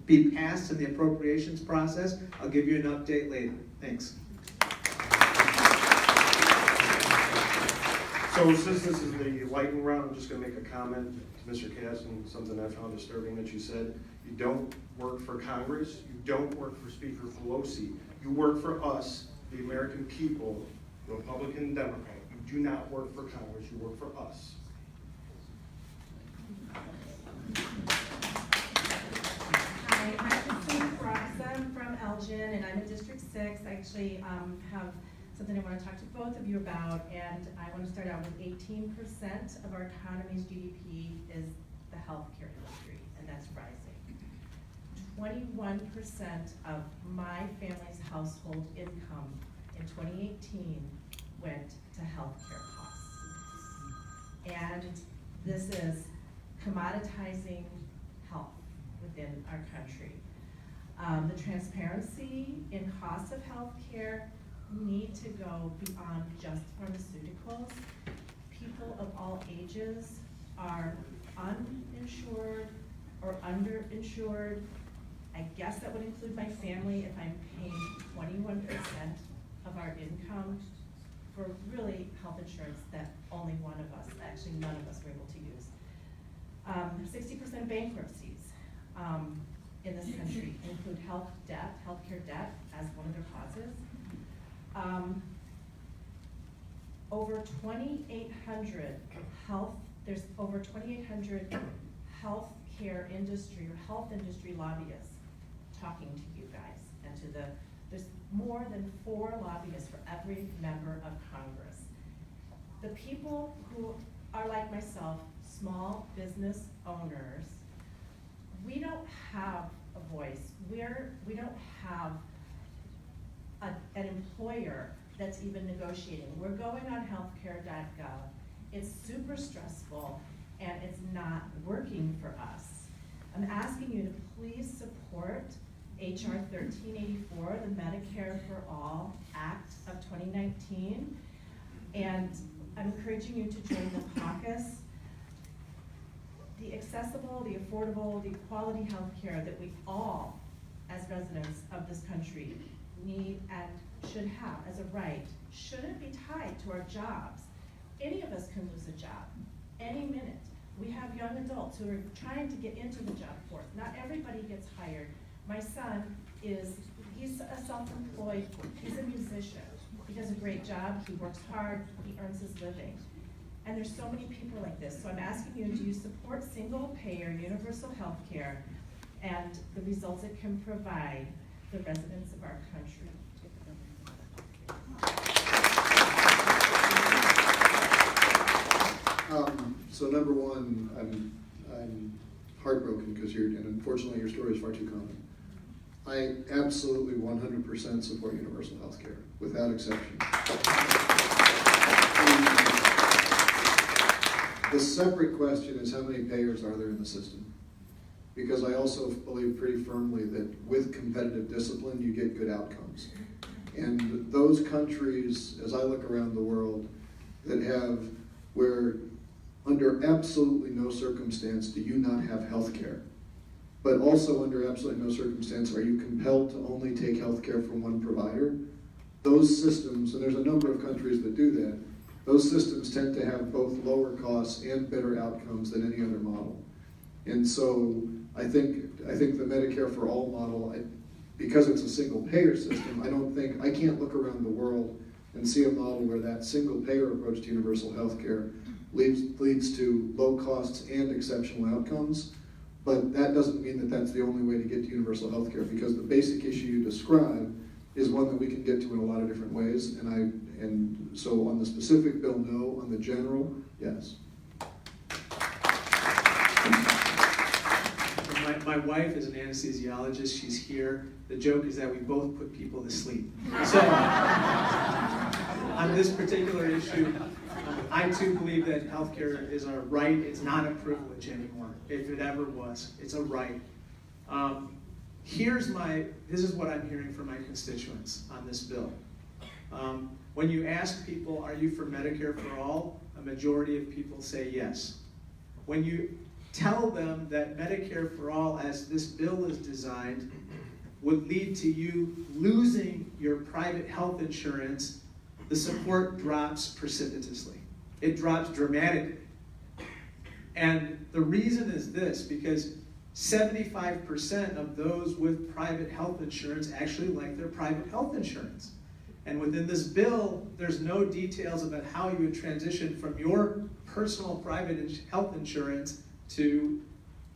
be passed in the appropriations process. I'll give you an update later. Thanks. So since this is the lightning round, I'm just going to make a comment to Mr. Casten, something I found disturbing that you said. You don't work for Congress. You don't work for Speaker Pelosi. You work for us, the American people, Republican and Democrat. You do not work for Congress. You work for us. Hi, I'm Krishnamoorthi from Elgin, and I'm in District 6. I actually have something I want to talk to both of you about, and I want to start out with 18% of our economy's GDP is the healthcare industry, and that's rising. 21% of my family's household income in 2018 went to healthcare costs. And this is commoditizing health within our country. The transparency in costs of healthcare need to go beyond just pharmaceuticals. People of all ages are uninsured or underinsured. I guess that would include my family if I'm paying 21% of our income for really health insurance that only one of us, actually none of us, were able to use. 60% bankruptcies in this country include healthcare debt as one of their causes. Over 2,800 there's over 2,800 healthcare industry or health industry lobbyists talking to you guys and to there's more than 4 lobbyists for every member of Congress. The people who are like myself, small business owners, we don't have a voice. We don't have an employer that's even negotiating. We're going on healthcare.gov. It's super stressful and it's not working for us. I'm asking you to please support HR 1384, the Medicare for All Act of 2019. And I'm encouraging you to join the caucus. The accessible, the affordable, the quality health care that we all, as residents of this country, need and should have as a right shouldn't be tied to our jobs. Any of us can lose a job any minute. We have young adults who are trying to get into the job force. Not everybody gets hired. My son he's a self-employed, he's a musician. He does a great job, he works hard, he earns his living. And there's so many people like this. So I'm asking you, do you support single-payer universal health care and the results it can provide the residents of our country? So number one, I'm heartbroken because and unfortunately your story is far too common. I absolutely 100% support universal health care, without exception. The separate question is how many payers are there in the system? Because I also believe pretty firmly that with competitive discipline, you get good outcomes. And those countries, as I look around the world, where under absolutely no circumstance do you not have health care, but also under absolutely no circumstance are you compelled to only take health care from one provider, those systems, and there's a number of countries that do that, those systems tend to have both lower costs and better outcomes than any other model. And so I think the Medicare for All model, because it's a single payer system, I can't look around the world and see a model where that single payer approach to universal health care leads to low costs and exceptional outcomes. But that doesn't mean that that's the only way to get to universal health care, because the basic issue you describe is one that we can get to in a lot of different ways. And so on the specific bill, no. On the general, yes. My wife is an anesthesiologist. She's here. The joke is that we both put people to sleep. So on this particular issue, I too believe that healthcare is a right. It's not a privilege anymore. If it ever was, it's a right. This is what I'm hearing from my constituents on this bill. When you ask people, are you for Medicare for all? A majority of people say yes. When you tell them that Medicare for all, as this bill is designed, would lead to you losing your private health insurance, the support drops precipitously. It drops dramatically. And the reason is this, because 75% of those with private health insurance actually like their private health insurance. And within this bill, there's no details about how you would transition from your personal private health insurance to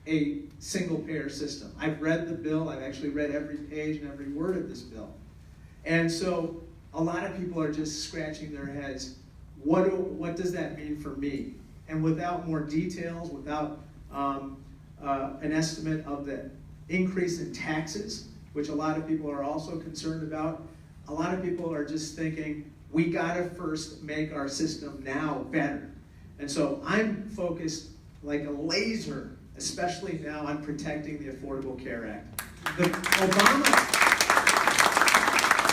a single payer system. I've read the bill. I've actually read every page and every word of this bill. And so a lot of people are just scratching their heads. What does that mean for me? And without more details, without an estimate of the increase in taxes, which a lot of people are also concerned about, a lot of people are just thinking, we gotta first make our system now better. And so I'm focused like a laser, especially now, on protecting the Affordable Care Act.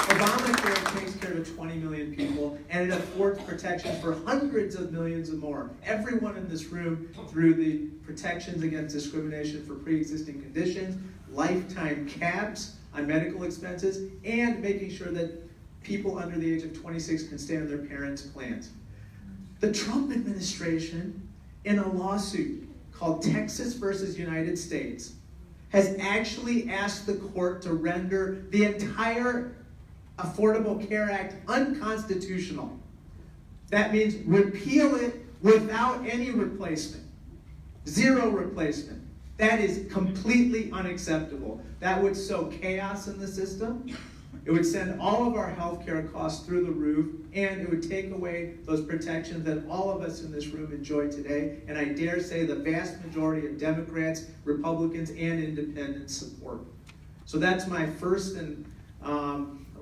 Obamacare takes care of 20 million people, and it affords protection for hundreds of millions of more. Everyone in this room, through the protections against discrimination for pre-existing conditions, lifetime caps on medical expenses, and making sure that people under the age of 26 can stay on their parents' plans. The Trump administration, in a lawsuit called Texas versus United States, has actually asked the court to render the entire Affordable Care Act unconstitutional. That means repeal it without any replacement. Zero replacement. That is completely unacceptable. That would sow chaos in the system. It would send all of our healthcare costs through the roof, and it would take away those protections that all of us in this room enjoy today, and I dare say the vast majority of Democrats, Republicans, and independents support. So that's my first and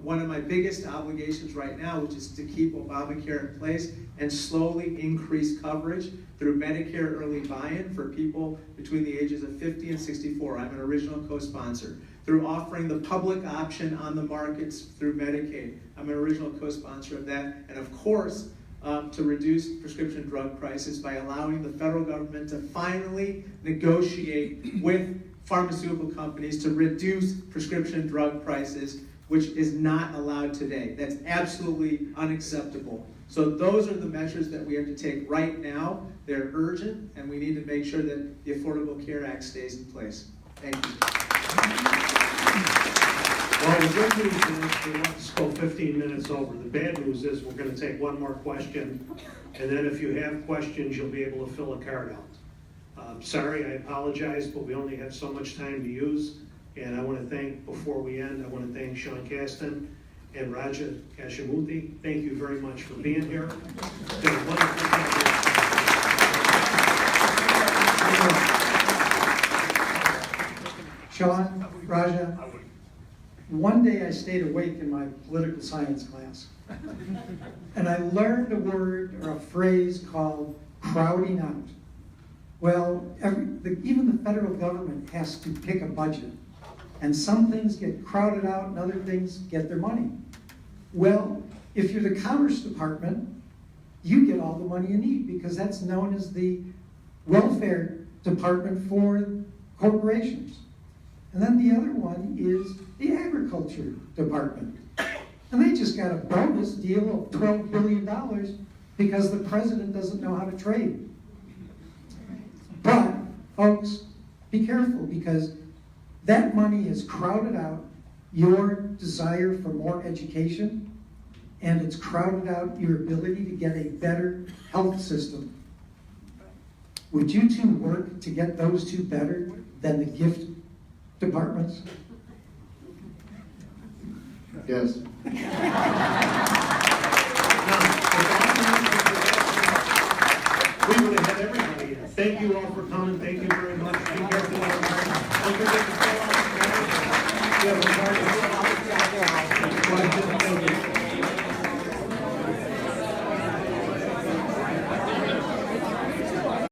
one of my biggest obligations right now, which is to keep Obamacare in place and slowly increase coverage through Medicare early buy-in for people between the ages of 50 and 64. I'm an original co-sponsor. Through offering the public option on the markets through Medicaid. I'm an original co-sponsor of that. And of course, to reduce prescription drug prices by allowing the federal government to finally negotiate with pharmaceutical companies to reduce prescription drug prices, which is not allowed today. That's absolutely unacceptable. So those are the measures that we have to take right now. They're urgent, and we need to make sure that the Affordable Care Act stays in place. Thank you. Well, the good news is we want to go 15 minutes over. The bad news is we're going to take one more question, and then if you have questions, you'll be able to fill a card out. Sorry, I apologize, but we only have so much time to use. And I want to thank, before we end, I want to thank Sean Casten and Raja Krishnamoorthi. Thank you very much for being here. It's been a wonderful Sean, Raja, one day I stayed awake in my political science class, and I learned a word or a phrase called crowding out. Well, even the federal government has to pick a budget, and some things get crowded out and other things get their money. Well, if you're the Commerce Department, you get all the money you need because that's known as the welfare department for corporations. And then the other one is the Agriculture Department. And they just got a bonus deal of $12 billion because the president doesn't know how to trade. But, folks, be careful because that money has crowded out your desire for more education, and it's crowded out your ability to get a better health system. Would you two work to get those two better than the gift departments? Yes. We would have had everybody in. Thank you all for coming. Thank you very much. Be careful. Don't forget to